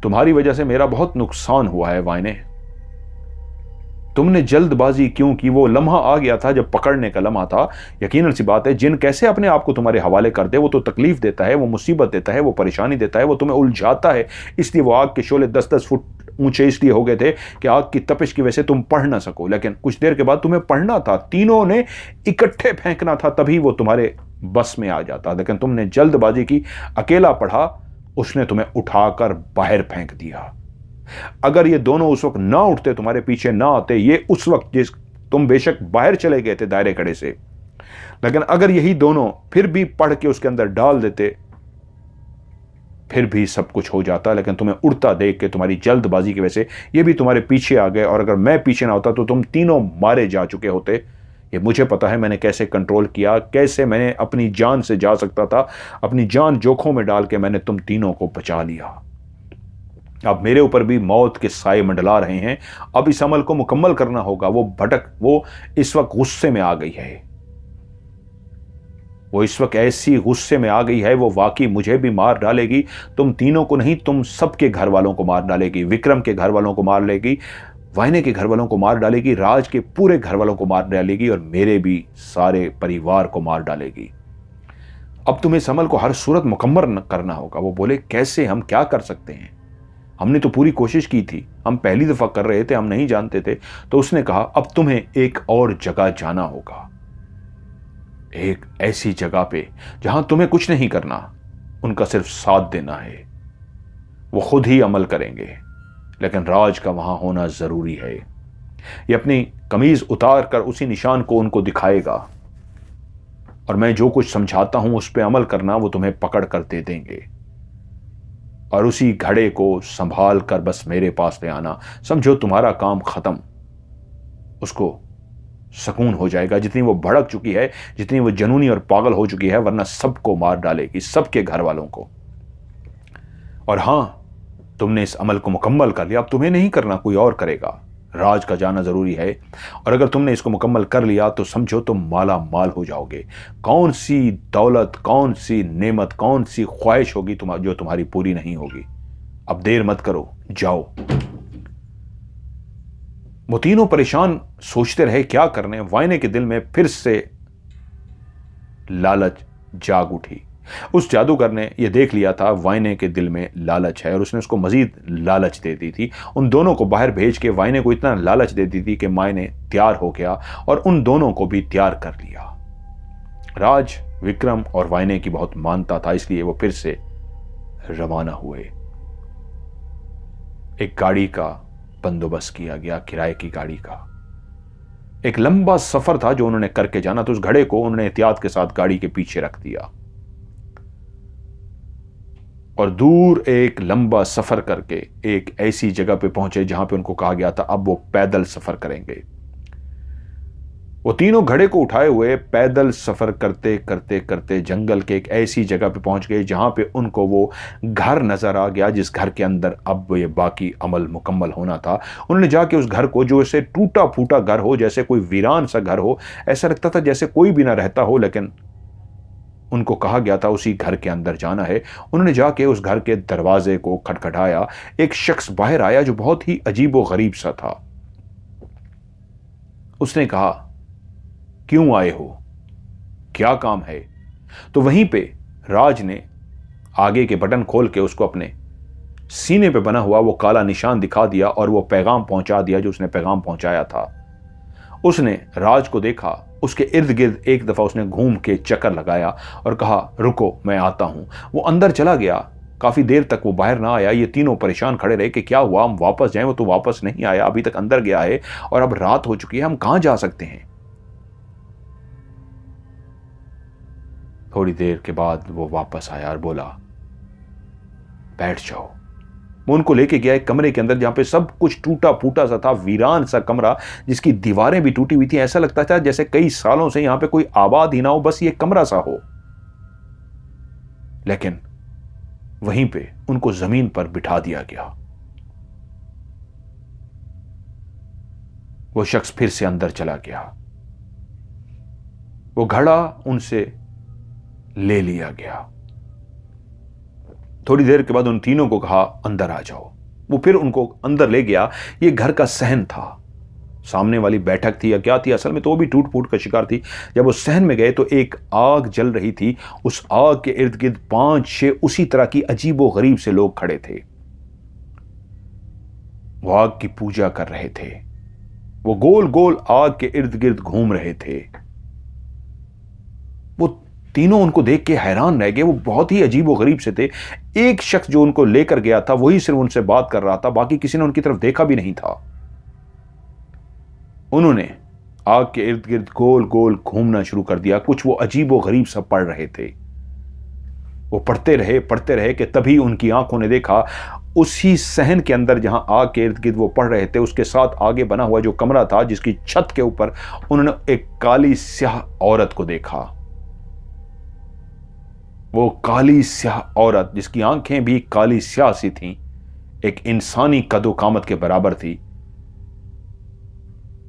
तुम्हारी वजह से मेरा बहुत नुकसान हुआ है वाइने। तुमने जल्दबाजी क्यों की? वो लम्हा आ गया था जब पकड़ने का लम्हा था। यकीनन सी बात है, जिन कैसे अपने आप को तुम्हारे हवाले कर दे, वो तो तकलीफ देता है, वो मुसीबत देता है, वो परेशानी देता है, वो तुम्हें उलझाता है। इसलिए वो आग के शोले 10-10 फुट ऊंचे इसलिए हो गए थे कि आग की तपिश की वजह से तुम पढ़ ना सको। लेकिन कुछ देर के बाद तुम्हें पढ़ना था, तीनों ने इकट्ठे फेंकना था, तभी वो तुम्हारे बस में आ जाता। लेकिन तुमने जल्दबाजी की, अकेला पढ़ा, उसने तुम्हें उठाकर बाहर फेंक दिया। अगर ये दोनों उस वक्त ना उठते, तुम्हारे पीछे ना आते, ये उस वक्त जिस तुम बेशक बाहर चले गए थे दायरे कड़े से, लेकिन अगर यही दोनों फिर भी पढ़ के उसके अंदर डाल देते, फिर भी सब कुछ हो जाता। लेकिन तुम्हें उड़ता देख के, तुम्हारी जल्दबाजी की वजह से ये भी तुम्हारे पीछे आ गए, और अगर मैं पीछे ना होता तो तुम तीनों मारे जा चुके होते। ये मुझे पता है, मैंने कैसे कंट्रोल किया, कैसे मैंने अपनी जान से जा सकता था, अपनी जान जोखों में डाल के मैंने तुम तीनों को बचा लिया। अब मेरे ऊपर भी मौत के साए मंडला रहे हैं। अब इस अमल को मुकम्मल करना होगा। वो इस वक्त गुस्से में आ गई है। वो इस वक्त ऐसी गुस्से में आ गई है, वो वाकई मुझे भी मार डालेगी। तुम तीनों को नहीं, तुम सबके घर वालों को मार डालेगी। विक्रम के घर वालों को मार लेगी, वाइने के घर वालों को मार डालेगी, राज के पूरे घर वालों को मार डालेगी, और मेरे भी सारे परिवार को मार डालेगी। अब तुम्हें इस अमल को हर सूरत मुकम्मल करना होगा। वो बोले, कैसे? हम क्या कर सकते हैं? हमने तो पूरी कोशिश की थी, हम पहली दफा कर रहे थे, हम नहीं जानते थे। तो उसने कहा, अब तुम्हें एक और जगह जाना होगा, एक ऐसी जगह पे जहां तुम्हें कुछ नहीं करना, उनका सिर्फ साथ देना है। वो खुद ही अमल करेंगे, लेकिन राज का वहां होना जरूरी है। ये अपनी कमीज उतार कर उसी निशान को उनको दिखाएगा, और मैं जो कुछ समझाता हूं उस पर अमल करना, वो तुम्हें पकड़ कर दे देंगे। और उसी घड़े को संभाल कर बस मेरे पास ले आना, समझो तुम्हारा काम खत्म। उसको सुकून हो जाएगा। जितनी वो भड़क चुकी है, जितनी वो जनूनी और पागल हो चुकी है, वरना सबको मार डालेगी, सबके घर वालों को। और हां, तुमने इस अमल को मुकम्मल कर लिया, अब तुम्हें नहीं करना, कोई और करेगा। राज का जाना जरूरी है, और अगर तुमने इसको मुकम्मल कर लिया तो समझो तुम माला माल हो जाओगे। कौन सी दौलत, कौन सी नेमत, कौन सी ख्वाहिश होगी जो तुम्हारी पूरी नहीं होगी। अब देर मत करो, जाओ। वो तीनों परेशान सोचते रहे क्या करने। वाइने के दिल में फिर से लालच जाग उठी। उस जादूगर ने यह देख लिया था वाइने के दिल में लालच है, और उसने उसको मजीद लालच दे दी थी। उन दोनों को बाहर भेज के वाइने को इतना लालच दे दी थी कि मायने तैयार हो गया और उन दोनों को भी तैयार कर लिया। राज विक्रम और वाइने की बहुत मानता था, इसलिए वो फिर से रवाना हुए। एक गाड़ी का बंदोबस्त किया गया, किराए की गाड़ी का। एक लंबा सफर था जो उन्होंने करके जाना, तो उस घड़े को उन्होंने एहतियात के साथ गाड़ी के पीछे रख दिया और दूर एक लंबा सफर करके एक ऐसी जगह पे पहुंचे जहां पे उनको कहा गया था अब वो पैदल सफर करेंगे। वो तीनों घड़े को उठाए हुए पैदल सफर करते करते करते जंगल के एक ऐसी जगह पे पहुंच गए जहां पे उनको वो घर नजर आ गया, जिस घर के अंदर अब ये बाकी अमल मुकम्मल होना था। उन्होंने जाके उस घर को, जो ऐसे टूटा फूटा घर हो, जैसे कोई वीरान सा घर हो, ऐसा लगता था जैसे कोई भी ना रहता हो, लेकिन उनको कहा गया था उसी घर के अंदर जाना है। उन्होंने जाके उस घर के दरवाजे को खटखटाया। एक शख्स बाहर आया जो बहुत ही अजीब व गरीब सा था। उसने कहा, क्यों आए हो, क्या काम है? तो वहीं पे राज ने आगे के बटन खोल के उसको अपने सीने पे बना हुआ वो काला निशान दिखा दिया और वो पैगाम पहुंचा दिया जो उसने पैगाम पहुंचाया था। उसने राज को देखा, उसके इर्द गिर्द एक दफा उसने घूम के चक्कर लगाया और कहा, रुको मैं आता हूं। वो अंदर चला गया। काफी देर तक वो बाहर ना आया। ये तीनों परेशान खड़े रहे कि क्या हुआ, हम वापस जाएं। वो तो वापस नहीं आया, अभी तक अंदर गया है और अब रात हो चुकी है, हम कहां जा सकते हैं। थोड़ी देर के बाद वो वापस आया और बोला, बैठ जाओ। वो उनको लेके गया एक कमरे के अंदर जहां पे सब कुछ टूटा फूटा सा था, वीरान सा कमरा जिसकी दीवारें भी टूटी हुई थी। ऐसा लगता था जैसे कई सालों से यहां पे कोई आबाद ही ना हो, बस ये कमरा सा हो। लेकिन वहीं पे उनको जमीन पर बिठा दिया गया। वो शख्स फिर से अंदर चला गया। वो घड़ा उनसे ले लिया गया। थोड़ी देर के बाद उन तीनों को कहा, अंदर आ जाओ। वो फिर उनको अंदर ले गया। ये घर का सहन था, सामने वाली बैठक थी या क्या थी, असल में तो वो भी टूट फूट का शिकार थी। जब वो सहन में गए तो एक आग जल रही थी। उस आग के इर्द गिर्द 5-6 उसी तरह की अजीबो गरीब से लोग खड़े थे। वो आग की पूजा कर रहे थे। वो गोल गोल आग के इर्द गिर्द घूम रहे थे। वो तीनों उनको देख के हैरान रह गए। वो बहुत ही अजीब व गरीब से थे। एक शख्स जो उनको लेकर गया था वही सिर्फ उनसे बात कर रहा था, बाकी किसी ने उनकी तरफ देखा भी नहीं था। उन्होंने आग के इर्द गिर्द गोल गोल घूमना शुरू कर दिया। कुछ वो अजीब व गरीब सा पढ़ रहे थे। वो पढ़ते रहे कि तभी उनकी आंखों ने देखा, उसी सहन के अंदर जहां आग के इर्द गिर्द वो पढ़ रहे थे, उसके साथ आगे बना हुआ जो कमरा था, जिसकी छत के ऊपर उन्होंने एक काली स्याह औरत को देखा। वो काली स्याह औरत जिसकी आंखें भी काली स्याह सी थीं, एक इंसानी कदो कामत के बराबर थी,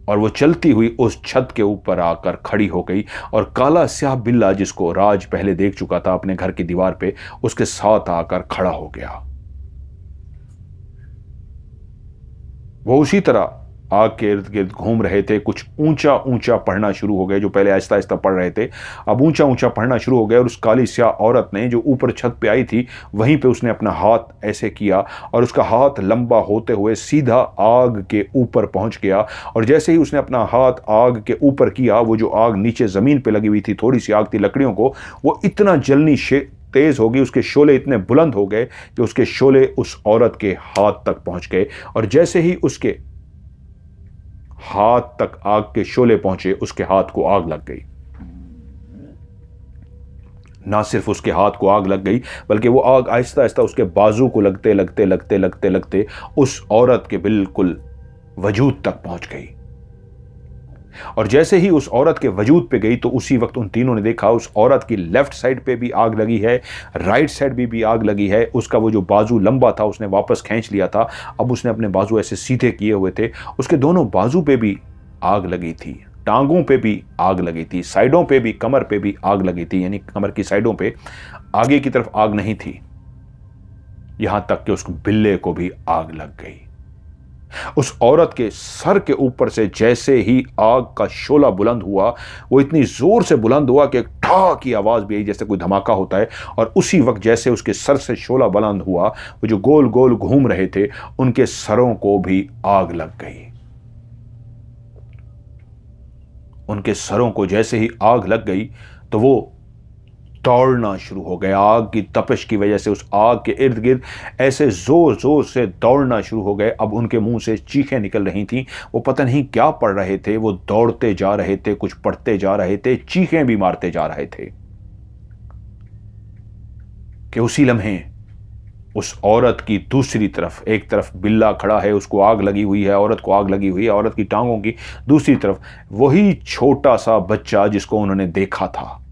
और वो चलती हुई उस छत के ऊपर आकर खड़ी हो गई और काला स्याह बिल्ला जिसको राज पहले देख चुका था अपने घर की दीवार पे, उसके साथ आकर खड़ा हो गया। वो उसी तरह आग के इर्द गिर्द घूम रहे थे। कुछ ऊंचा ऊंचा पढ़ना शुरू हो गए। जो पहले आहिस्ता आहिस्ता पढ़ रहे थे अब ऊंचा ऊंचा पढ़ना शुरू हो गया। और उस काली स्याह औरत ने जो ऊपर छत पे आई थी वहीं पे उसने अपना हाथ ऐसे किया और उसका हाथ लंबा होते हुए सीधा आग के ऊपर पहुंच गया। और जैसे ही उसने अपना हाथ आग के ऊपर किया, वो जो आग नीचे जमीन पे लगी हुई थी, थोड़ी सी आग थी लकड़ियों को, वो इतना जलनी तेज हो गई, उसके शोले इतने बुलंद हो गए कि उसके शोले उस औरत के हाथ तक पहुंच गए। और जैसे ही उसके हाथ तक आग के शोले पहुंचे, उसके हाथ को आग लग गई। ना सिर्फ उसके हाथ को आग लग गई, बल्कि वो आग आहिस्ता आहिस्ता उसके बाजू को लगते उस औरत के बिल्कुल वजूद तक पहुंच गई। और जैसे ही उस औरत के वजूद पे गई तो उसी वक्त उन तीनों ने देखा उस औरत की लेफ्ट साइड पे भी आग लगी है, राइट साइड भी आग लगी है। उसका वो जो बाजू लंबा था उसने वापस खींच लिया था, अब उसने अपने बाजू ऐसे सीधे किए हुए थे। उसके दोनों बाजू पे भी आग लगी थी, टांगों पे भी आग लगी थी, साइडों पे भी, कमर पे भी आग लगी थी, यानी कमर की साइडों पे। आगे की तरफ आग नहीं थी, यहां तक कि उस बिल्ले को भी आग लग गई। उस औरत के सर के ऊपर से जैसे ही आग का शोला बुलंद हुआ, वो इतनी जोर से बुलंद हुआ कि एक ठा की आवाज भी आई जैसे कोई धमाका होता है। और उसी वक्त जैसे उसके सर से शोला बुलंद हुआ, वो जो गोल गोल घूम रहे थे उनके सरों को भी आग लग गई। उनके सरों को जैसे ही आग लग गई तो वो दौड़ना शुरू हो गया। आग की तपिश की वजह से उस आग के इर्द गिर्द ऐसे जोर जोर से दौड़ना शुरू हो गए। अब उनके मुंह से चीखें निकल रही थीं। वो पता नहीं क्या पढ़ रहे थे, वो दौड़ते जा रहे थे, कुछ पढ़ते जा रहे थे, चीखें भी मारते जा रहे थे कि उसी लम्हे उस औरत की दूसरी तरफ, एक तरफ बिल्ला खड़ा है, उसको आग लगी हुई है, औरत को आग लगी हुई है, औरत की टांगों की दूसरी तरफ वही छोटा सा बच्चा जिसको उन्होंने देखा था,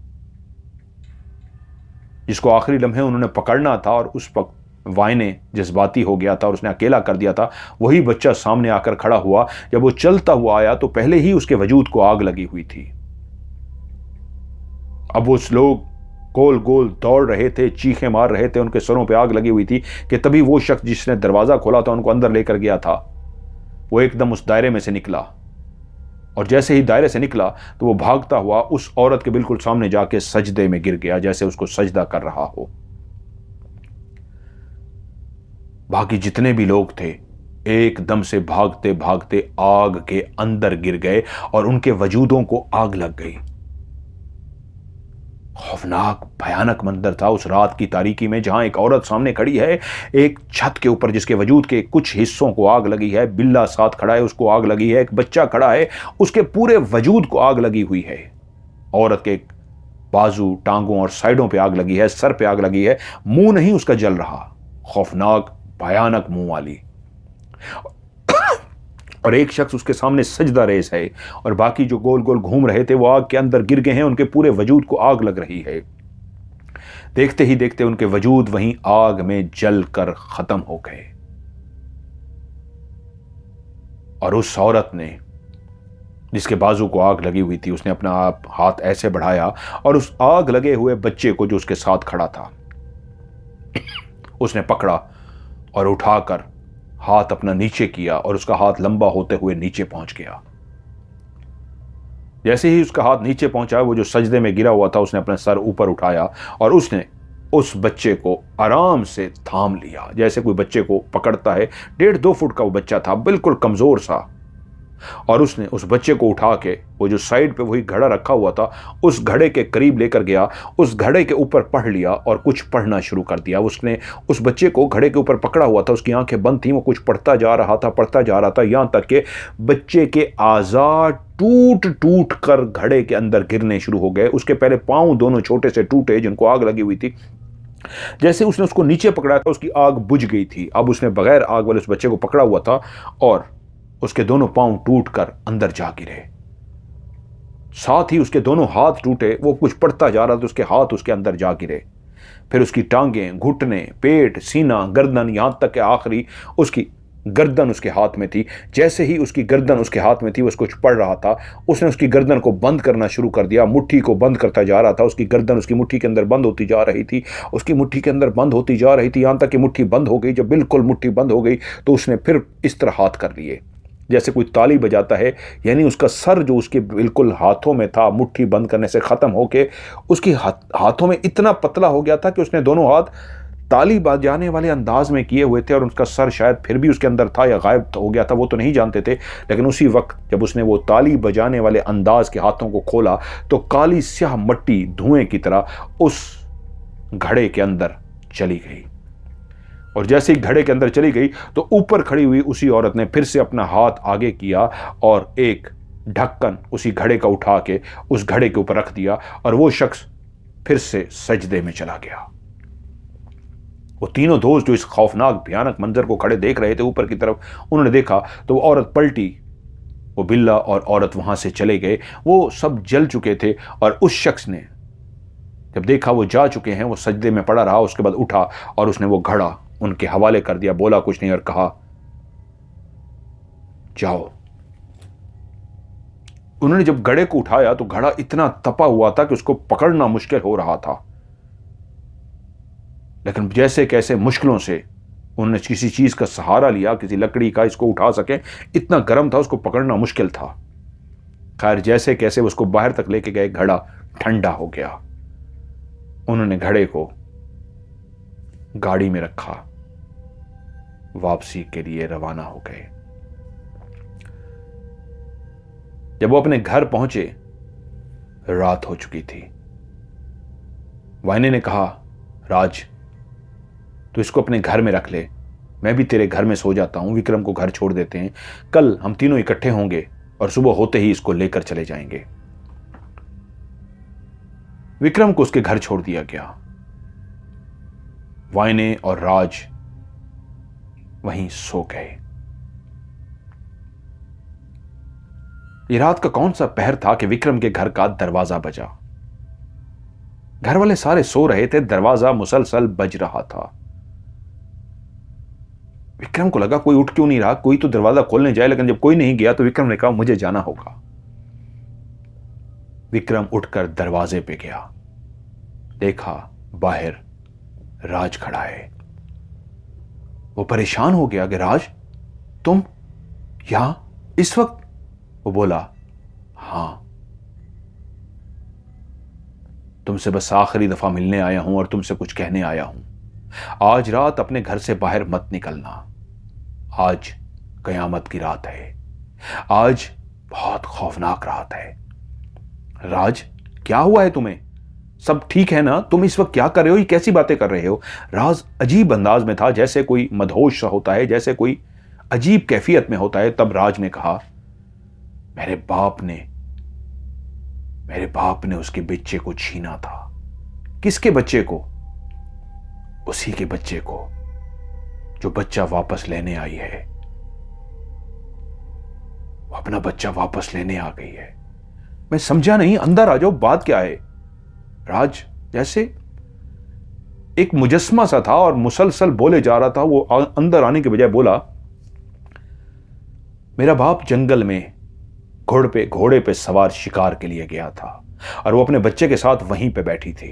जिसको आखिरी लम्हे उन्होंने पकड़ना था और उस वक्त वाइने जज्बाती हो गया था और उसने अकेला कर दिया था। वही बच्चा सामने आकर खड़ा हुआ। जब वो चलता हुआ आया तो पहले ही उसके वजूद को आग लगी हुई थी। अब वो लोग गोल गोल दौड़ रहे थे, चीखें मार रहे थे, उनके सरों पे आग लगी हुई थी कि तभी वो शख्स जिसने दरवाजा खोला था, उनको अंदर लेकर गया था, वो एकदम उस दायरे में से निकला और जैसे ही दायरे से निकला तो वो भागता हुआ उस औरत के बिल्कुल सामने जाके सजदे में गिर गया, जैसे उसको सजदा कर रहा हो। बाकी जितने भी लोग थे एकदम से भागते भागते आग के अंदर गिर गए और उनके वजूदों को आग लग गई। खौफनाक भयानक मंजर था उस रात की तारीकी में, जहां एक औरत सामने खड़ी है एक छत के ऊपर जिसके वजूद के कुछ हिस्सों को आग लगी है, बिल्ला साथ खड़ा है उसको आग लगी है, एक बच्चा खड़ा है उसके पूरे वजूद को आग लगी हुई है। औरत के बाजू, टांगों और साइडों पे आग लगी है, सर पे आग लगी है, मुंह नहीं उसका जल रहा, खौफनाक भयानक मुंह वाली। और एक शख्स उसके सामने सजदा रेस है और बाकी जो गोल गोल घूम रहे थे वो आग के अंदर गिर गए हैं, उनके पूरे वजूद को आग लग रही है। देखते ही देखते उनके वजूद वहीं आग में जलकर खत्म हो गए। और उस औरत ने जिसके बाजू को आग लगी हुई थी, उसने अपना हाथ ऐसे बढ़ाया और उस आग लगे हुए बच्चे को जो उसके साथ खड़ा था उसने पकड़ा और उठाकर हाथ अपना नीचे किया और उसका हाथ लंबा होते हुए नीचे पहुंच गया। जैसे ही उसका हाथ नीचे पहुंचा, वो जो सजदे में गिरा हुआ था उसने अपना सर ऊपर उठाया और उसने उस बच्चे को आराम से थाम लिया, जैसे कोई बच्चे को पकड़ता है। 1.5-2 फुट का वो बच्चा था, बिल्कुल कमजोर सा। और उसने उस बच्चे को उठा के वो जो साइड पे वही घड़ा रखा हुआ था उस घड़े के करीब लेकर गया, उस घड़े के ऊपर पढ़ लिया और कुछ पढ़ना शुरू कर दिया। उसने उस बच्चे को घड़े के ऊपर पकड़ा हुआ था, उसकी आंखें बंद थी, वो कुछ पढ़ता जा रहा था यहां तक कि बच्चे के आज़ा टूट टूट कर घड़े के अंदर गिरने शुरू हो गए। उसके पहले पांव दोनों छोटे से टूटे जिनको आग लगी हुई थी। जैसे उसने उसको नीचे पकड़ा था उसकी आग बुझ गई थी। अब उसने बगैर आग वाले उस बच्चे को पकड़ा हुआ था और उसके दोनों पांव टूटकर अंदर जा गिरे, साथ ही उसके दोनों हाथ टूटे। वो कुछ पढ़ता जा रहा था, उसके हाथ उसके अंदर जा गिरे। फिर उसकी टांगें, घुटने, पेट, सीना, गर्दन, यहां तक कि आखिरी उसकी गर्दन उसके हाथ में थी। जैसे ही उसकी गर्दन उसके हाथ में थी वो कुछ पढ़ रहा था, उसने उसकी गर्दन को बंद करना शुरू कर दिया, मुट्ठी को बंद करता जा रहा था। उसकी गर्दन उसकी मुट्ठी के अंदर बंद होती जा रही थी, उसकी मुट्ठी के अंदर बंद होती जा रही थी, यहां तक कि मुट्ठी बंद हो गई। जब बिल्कुल मुट्ठी बंद हो गई तो उसने फिर इस तरह हाथ कर लिए जैसे कोई ताली बजाता है, यानी उसका सर जो उसके बिल्कुल हाथों में था मुट्ठी बंद करने से खत्म होके उसकी हाथों में इतना पतला हो गया था कि उसने दोनों हाथ ताली बजाने वाले अंदाज में किए हुए थे और उसका सर शायद फिर भी उसके अंदर था या गायब हो गया था, वो तो नहीं जानते थे। लेकिन उसी वक्त जब उसने वो ताली बजाने वाले अंदाज के हाथों को खोला तो काली स्याह मट्टी धुएं की तरह उस घड़े के अंदर चली गई। और जैसे ही घड़े के अंदर चली गई तो ऊपर खड़ी हुई उसी औरत ने फिर से अपना हाथ आगे किया और एक ढक्कन उसी घड़े का उठा के उस घड़े के ऊपर रख दिया और वो शख्स फिर से सजदे में चला गया। वो तीनों दोस्त जो इस खौफनाक भयानक मंजर को खड़े देख रहे थे ऊपर की तरफ, उन्होंने देखा तो वो औरत पलटी, वो बिल्ला और औरत वहां से चले गए। वो सब जल चुके थे और उस शख्स ने जब देखा वो जा चुके हैं, वो सजदे में पड़ा रहा। उसके बाद उठा और उसने वो घड़ा उनके हवाले कर दिया, बोला कुछ नहीं और कहा जाओ। उन्होंने जब घड़े को उठाया तो घड़ा इतना तपा हुआ था कि उसको पकड़ना मुश्किल हो रहा था, लेकिन जैसे कैसे मुश्किलों से उन्होंने किसी चीज का सहारा लिया, किसी लकड़ी का, इसको उठा सके। इतना गर्म था उसको पकड़ना मुश्किल था। खैर जैसे कैसे उसको बाहर तक लेके गए, घड़ा ठंडा हो गया। उन्होंने घड़े को गाड़ी में रखा, वापसी के लिए रवाना हो गए। जब वो अपने घर पहुंचे रात हो चुकी थी। वाइने ने कहा, राज तू इसको अपने घर में रख ले, मैं भी तेरे घर में सो जाता हूं, विक्रम को घर छोड़ देते हैं, कल हम तीनों इकट्ठे होंगे और सुबह होते ही इसको लेकर चले जाएंगे। विक्रम को उसके घर छोड़ दिया गया। वाइने और राज वहीं सो गए। यह रात का कौन सा पहर था कि विक्रम के घर का दरवाजा बजा। घर वाले सारे सो रहे थे, दरवाजा मुसलसल बज रहा था। विक्रम को लगा कोई उठ क्यों नहीं रहा, कोई तो दरवाजा खोलने जाए। लेकिन जब कोई नहीं गया तो विक्रम ने कहा मुझे जाना होगा। विक्रम उठकर दरवाजे पे गया, देखा बाहर राज खड़ा है। वो परेशान हो गया कि राज तुम यहां इस वक्त? वो बोला, हां, तुमसे बस आखिरी दफा मिलने आया हूं और तुमसे कुछ कहने आया हूं। आज रात अपने घर से बाहर मत निकलना। आज कयामत की रात है। आज बहुत खौफनाक रात है। राज, क्या हुआ है तुम्हें? सब ठीक है ना? तुम इस वक्त क्या कर रहे हो? ये कैसी बातें कर रहे हो? राज अजीब अंदाज में था, जैसे कोई मदहोश सा होता है, जैसे कोई अजीब कैफियत में होता है। तब राज ने कहा, मेरे बाप ने उसके बच्चे को छीना था। किसके बच्चे को? उसी के बच्चे को जो बच्चा वापस लेने आई है। वो अपना बच्चा वापस लेने आ गई है। मैं समझा नहीं, अंदर आ जाओ, बात क्या है? राज जैसे एक मुजस्मा सा था और मुसलसल बोले जा रहा था। वो अंदर आने के बजाय बोला, मेरा बाप जंगल में घोड़े पे सवार शिकार के लिए गया था और वो अपने बच्चे के साथ वहीं पे बैठी थी।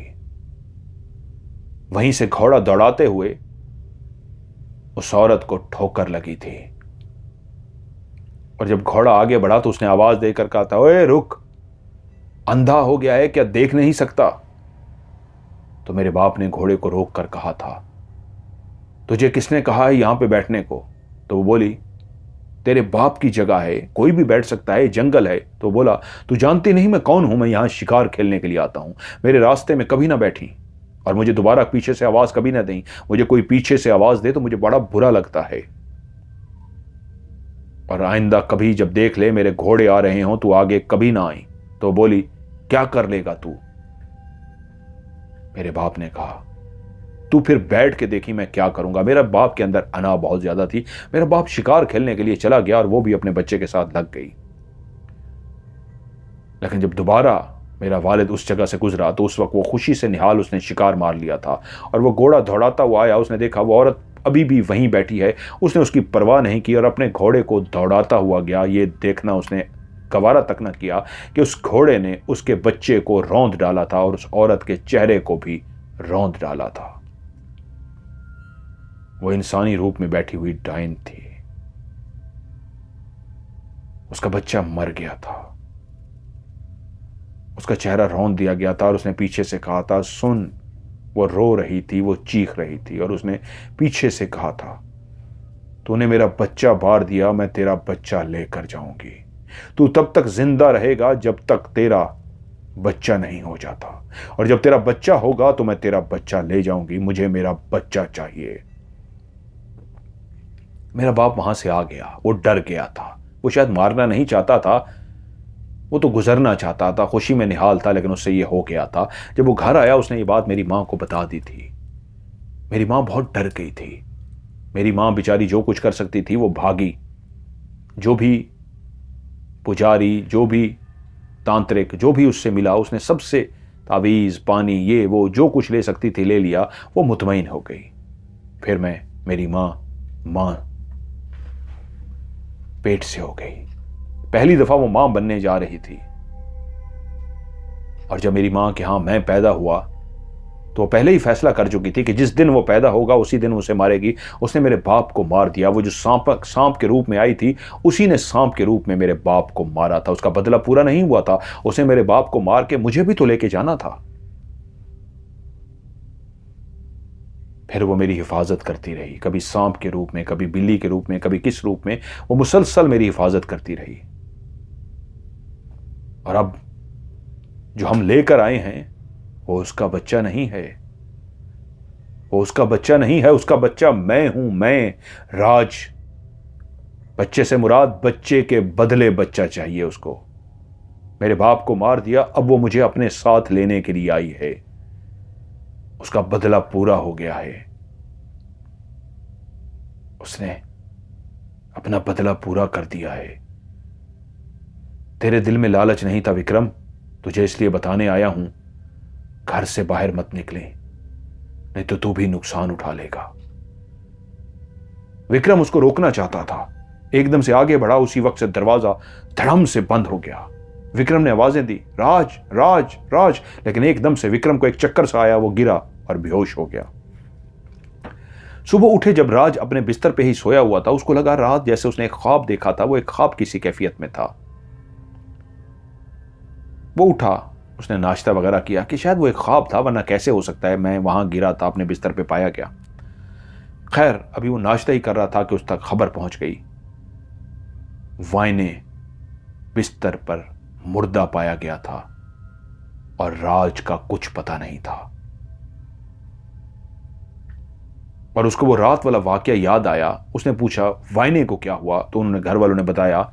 वहीं से घोड़ा दौड़ाते हुए उस औरत को ठोकर लगी थी और जब घोड़ा आगे बढ़ा तो उसने आवाज देकर कहा था, ओए रुक, अंधा हो गया है क्या, देख नहीं सकता? तो मेरे बाप ने घोड़े को रोक कर कहा था, तुझे किसने कहा है यहां पे बैठने को? तो वो बोली, तेरे बाप की जगह है, कोई भी बैठ सकता है, जंगल है। तो बोला, तू जानती नहीं मैं कौन हूं? मैं यहां शिकार खेलने के लिए आता हूं। मेरे रास्ते में कभी ना बैठी और मुझे दोबारा पीछे से आवाज कभी ना दें। मुझे कोई पीछे से आवाज दे तो मुझे बड़ा बुरा लगता है और आइंदा कभी जब देख ले मेरे घोड़े आ रहे हो तो आगे कभी ना आई। तो बोली, क्या कर लेगा तू? मेरे बाप ने कहा, तू फिर बैठ के देखी मैं क्या करूंगा। मेरा बाप के अंदर अना बहुत ज्यादा थी। मेरा बाप शिकार खेलने के लिए चला गया और वो भी अपने बच्चे के साथ लग गई। लेकिन जब दोबारा मेरा वालिद उस जगह से गुजरा तो उस वक्त वो खुशी से निहाल, उसने शिकार मार लिया था और वो घोड़ा दौड़ाता हुआ आया। उसने देखा वो औरत अभी भी वहीं बैठी है। उसने उसकी परवाह नहीं की और अपने घोड़े को दौड़ाता हुआ गया। ये देखना उसने गवारा तक न किया कि उस घोड़े ने उसके बच्चे को रौंद डाला था और उस औरत के चेहरे को भी रौंद डाला था। वो इंसानी रूप में बैठी हुई डायन थी। उसका बच्चा मर गया था, उसका चेहरा रौंद दिया गया था और उसने पीछे से कहा था, सुन। वो रो रही थी, वो चीख रही थी और उसने पीछे से कहा था, तूने मेरा बच्चा बार दिया, मैं तेरा बच्चा लेकर जाऊंगी। तू तब तक जिंदा रहेगा जब तक तेरा बच्चा नहीं हो जाता और जब तेरा बच्चा होगा तो मैं तेरा बच्चा ले जाऊंगी। मुझे मेरा बच्चा चाहिए। मेरा बाप वहां से आ गया। वो डर गया था। वो शायद मारना नहीं चाहता था, वो तो गुजरना चाहता था, खुशी में निहाल था, लेकिन उससे ये हो गया था। जब वो घर आया उसने ये बात मेरी मां को बता दी थी। मेरी मां बहुत डर गई थी। मेरी मां बेचारी जो कुछ कर सकती थी वो भागी। जो भी पुजारी, जो भी तांत्रिक, जो भी उससे मिला, उसने सबसे तावीज़, पानी, ये वो जो कुछ ले सकती थी ले लिया। वो मुतमईन हो गई। फिर मेरी मां पेट से हो गई। पहली दफा वो मां बनने जा रही थी और जब मेरी मां के यहां मैं पैदा हुआ तो पहले ही फैसला कर चुकी थी कि जिस दिन वो पैदा होगा उसी दिन उसे मारेगी। उसने मेरे बाप को मार दिया। वो जो सांप के रूप में आई थी, उसी ने सांप के रूप में मेरे बाप को मारा था। उसका बदला पूरा नहीं हुआ था। उसने मेरे बाप को मार के मुझे भी तो लेके जाना था। फिर वो मेरी हिफाजत करती रही, कभी सांप के रूप में, कभी बिल्ली के रूप में, कभी किस रूप में। वो मुसलसल मेरी हिफाजत करती रही। और अब जो हम लेकर आए हैं वो उसका बच्चा नहीं है। वो उसका बच्चा नहीं है, उसका बच्चा मैं हूं। मैं राज। बच्चे से मुराद बच्चे के बदले बच्चा चाहिए उसको। मेरे बाप को मार दिया, अब वो मुझे अपने साथ लेने के लिए आई है। उसका बदला पूरा हो गया है। उसने अपना बदला पूरा कर दिया है। तेरे दिल में लालच नहीं था विक्रम, तुझे इसलिए बताने आया हूं, घर से बाहर मत निकले, नहीं तो तू भी नुकसान उठा लेगा। विक्रम उसको रोकना चाहता था, एकदम से आगे बढ़ा। उसी वक्त से दरवाजा धड़म से बंद हो गया। विक्रम ने आवाजें दी, राज राज राज, लेकिन एकदम से विक्रम को एक चक्कर सा आया। वो गिरा और बेहोश हो गया। सुबह उठे जब राज अपने बिस्तर पे ही सोया हुआ था, उसको लगा रात जैसे उसने एक ख्वाब देखा था। वो एक ख्वाब किसी कैफियत में था। वो उठा, उसने नाश्ता वगैरह किया कि शायद वो एक ख्वाब था, वरना कैसे हो सकता है मैं वहां गिरा था, अपने बिस्तर पे पाया क्या। खैर अभी वो नाश्ता ही कर रहा था कि उस तक खबर पहुंच गई, वाइने बिस्तर पर मुर्दा पाया गया था और राज का कुछ पता नहीं था। और उसको वो रात वाला वाकया याद आया। उसने पूछा वाइने को क्या हुआ, तो उन्होंने, घर वालों ने बताया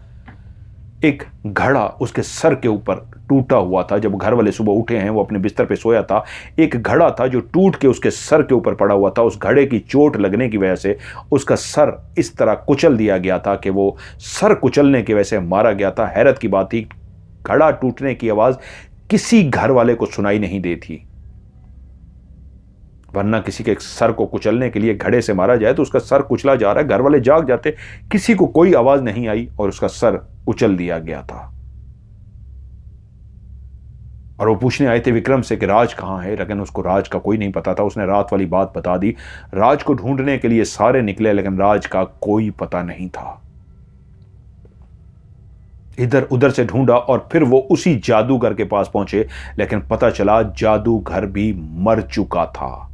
एक घड़ा उसके सर के ऊपर टूटा हुआ था। जब घर वाले सुबह उठे हैं, वो अपने बिस्तर पे सोया था, एक घड़ा था जो टूट के उसके सर के ऊपर पड़ा हुआ था। उस घड़े की चोट लगने की वजह से उसका सर इस तरह कुचल दिया गया था कि वो सर कुचलने की वजह से मारा गया था। हैरत की बात थी, घड़ा टूटने की आवाज किसी घर वाले को सुनाई नहीं दी थी, वरना किसी के सर को कुचलने के लिए घड़े से मारा जाए तो उसका सर कुचला जा रहा है, घर वाले जाग जाते, किसी को कोई आवाज नहीं आई और उसका सर कुचल दिया गया था। और वो पूछने आए थे विक्रम से कि राज कहां है, लेकिन उसको राज का कोई नहीं पता था। उसने रात वाली बात बता दी। राज को ढूंढने के लिए सारे निकले, लेकिन राज का कोई पता नहीं था। इधर उधर से ढूंढा और फिर वो उसी जादूगर के पास पहुंचे, लेकिन पता चला जादूगर भी मर चुका था।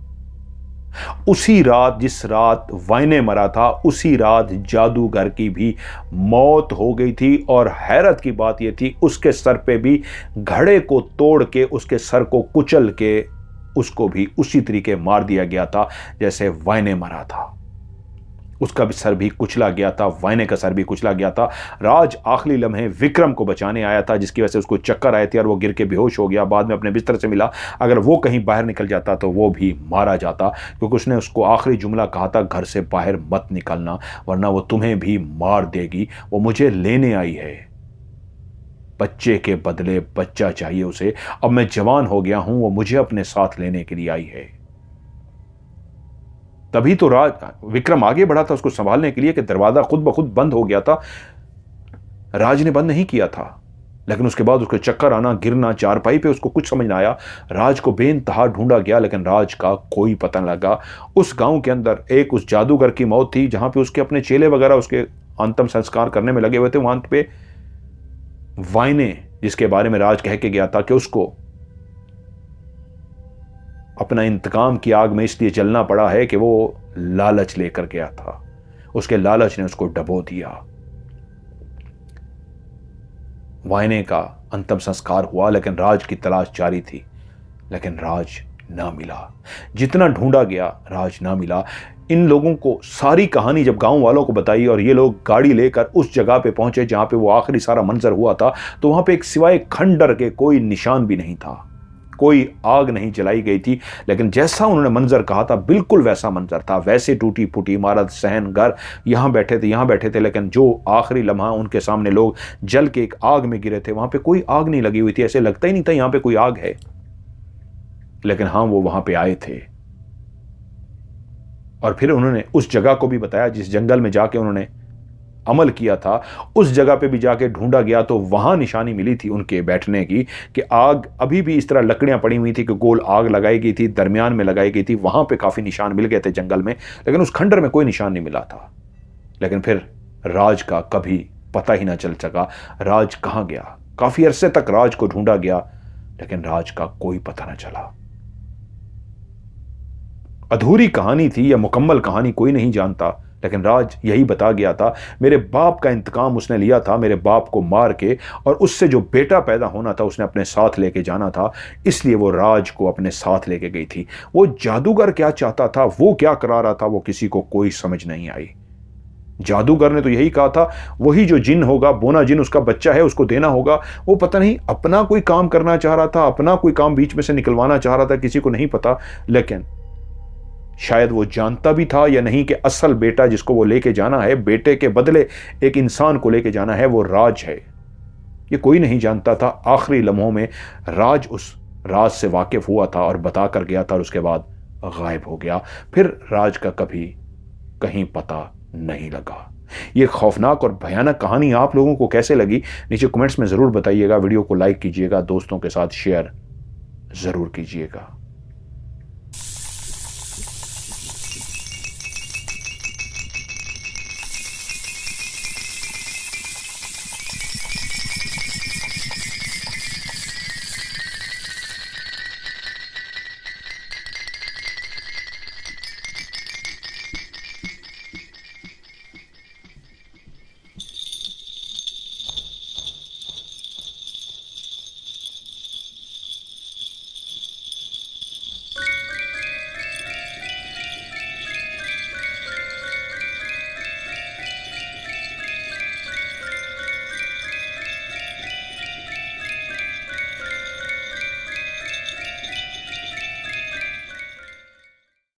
उसी रात, जिस रात वाइने मरा था, उसी रात जादूगर की भी मौत हो गई थी। और हैरत की बात यह थी, उसके सर पे भी घड़े को तोड़ के, उसके सर को कुचल के उसको भी उसी तरीके मार दिया गया था जैसे वाइने मरा था। उसका भी सर भी कुचला गया था, वाइने का सर भी कुचला गया था। राज आखिरी लम्हे विक्रम को बचाने आया था, जिसकी वजह से उसको चक्कर आए थे और वो गिर के बेहोश हो गया। बाद में अपने बिस्तर से मिला। अगर वो कहीं बाहर निकल जाता तो वो भी मारा जाता, क्योंकि उसने उसको आखिरी जुमला कहा था, घर से बाहर मत निकलना वरना वो तुम्हें भी मार देगी। वो मुझे लेने आई है, बच्चे के बदले बच्चा चाहिए उसे। अब मैं जवान हो गया हूं, वो मुझे अपने साथ लेने के लिए आई है। तभी तो विक्रम आगे बढ़ा था उसको संभालने के लिए कि दरवाजा खुद ब खुद बंद हो गया था। राज ने बंद नहीं किया था, लेकिन उसके बाद उसको चक्कर आना, गिरना, चारपाई पे उसको कुछ समझ ना आया। राज को बेइंतहा ढूंढा गया, लेकिन राज का कोई पता न लगा। उस गांव के अंदर एक उस जादूगर की मौत थी, जहां पे उसके अपने चेले वगैरह उसके अंतिम संस्कार करने में लगे हुए थे। वहां पे वाइने, जिसके बारे में राज कह के गया था कि उसको अपना इंतकाम की आग में इसलिए जलना पड़ा है कि वो लालच लेकर गया था, उसके लालच ने उसको डबो दिया। वाइने का अंतिम संस्कार हुआ, लेकिन राज की तलाश जारी थी, लेकिन राज ना मिला। जितना ढूंढा गया राज ना मिला। इन लोगों को सारी कहानी जब गांव वालों को बताई और ये लोग गाड़ी लेकर उस जगह पे पहुंचे जहां पे वो आखिरी सारा मंजर हुआ था, तो वहां पे एक सिवाय खंडर के कोई निशान भी नहीं था, कोई आग नहीं जलाई गई थी। लेकिन जैसा उन्होंने मंजर कहा था बिल्कुल वैसा मंजर था। वैसे टूटी फूटी इमारत, सहन, घर, यहां बैठे थे, लेकिन जो आखिरी लम्हा उनके सामने लोग जल के एक आग में गिरे थे, वहां पे कोई आग नहीं लगी हुई थी। ऐसे लगता ही नहीं था यहां पे कोई आग है, लेकिन हां वो वहां पे आए थे। और फिर उन्होंने उस जगह को भी बताया जिस जंगल में जाके उन्होंने अमल किया था। उस जगह पे भी जाके ढूंढा गया तो वहां निशानी मिली थी उनके बैठने की, कि आग अभी भी इस तरह लकड़ियां पड़ी हुई थी कि गोल आग लगाई गई थी, दरमियान में लगाई गई थी। वहां पे काफी निशान मिल गए थे जंगल में, लेकिन उस खंडर में कोई निशान नहीं मिला था। लेकिन फिर राज का कभी पता ही ना चल सका, राज कहां गया। काफी अरसे तक राज को ढूंढा गया, लेकिन राज का कोई पता ना चला। अधूरी कहानी थी या मुकम्मल कहानी कोई नहीं जानता, लेकिन राज यही बता गया था, मेरे बाप का इंतकाम उसने लिया था, मेरे बाप को मार के, और उससे जो बेटा पैदा होना था उसने अपने साथ लेके जाना था, इसलिए वो राज को अपने साथ लेके गई थी। वो जादूगर क्या चाहता था, वो क्या करा रहा था, वो किसी को कोई समझ नहीं आई। जादूगर ने तो यही कहा था, वही जो जिन होगा, बोना जिन उसका बच्चा है, उसको देना होगा। वो पता नहीं अपना कोई काम करना चाह रहा था, अपना कोई काम बीच में से निकलवाना चाह रहा था, किसी को नहीं पता। लेकिन शायद वो जानता भी था या नहीं कि असल बेटा जिसको वो लेके जाना है, बेटे के बदले एक इंसान को लेके जाना है, वो राज है। ये कोई नहीं जानता था। आखिरी लम्हों में राज उस राज से वाकिफ हुआ था और बता कर गया था, और उसके बाद गायब हो गया। फिर राज का कभी कहीं पता नहीं लगा। ये खौफनाक और भयानक कहानी आप लोगों को कैसे लगी, नीचे कमेंट्स में जरूर बताइएगा। वीडियो को लाइक कीजिएगा, दोस्तों के साथ शेयर जरूर कीजिएगा।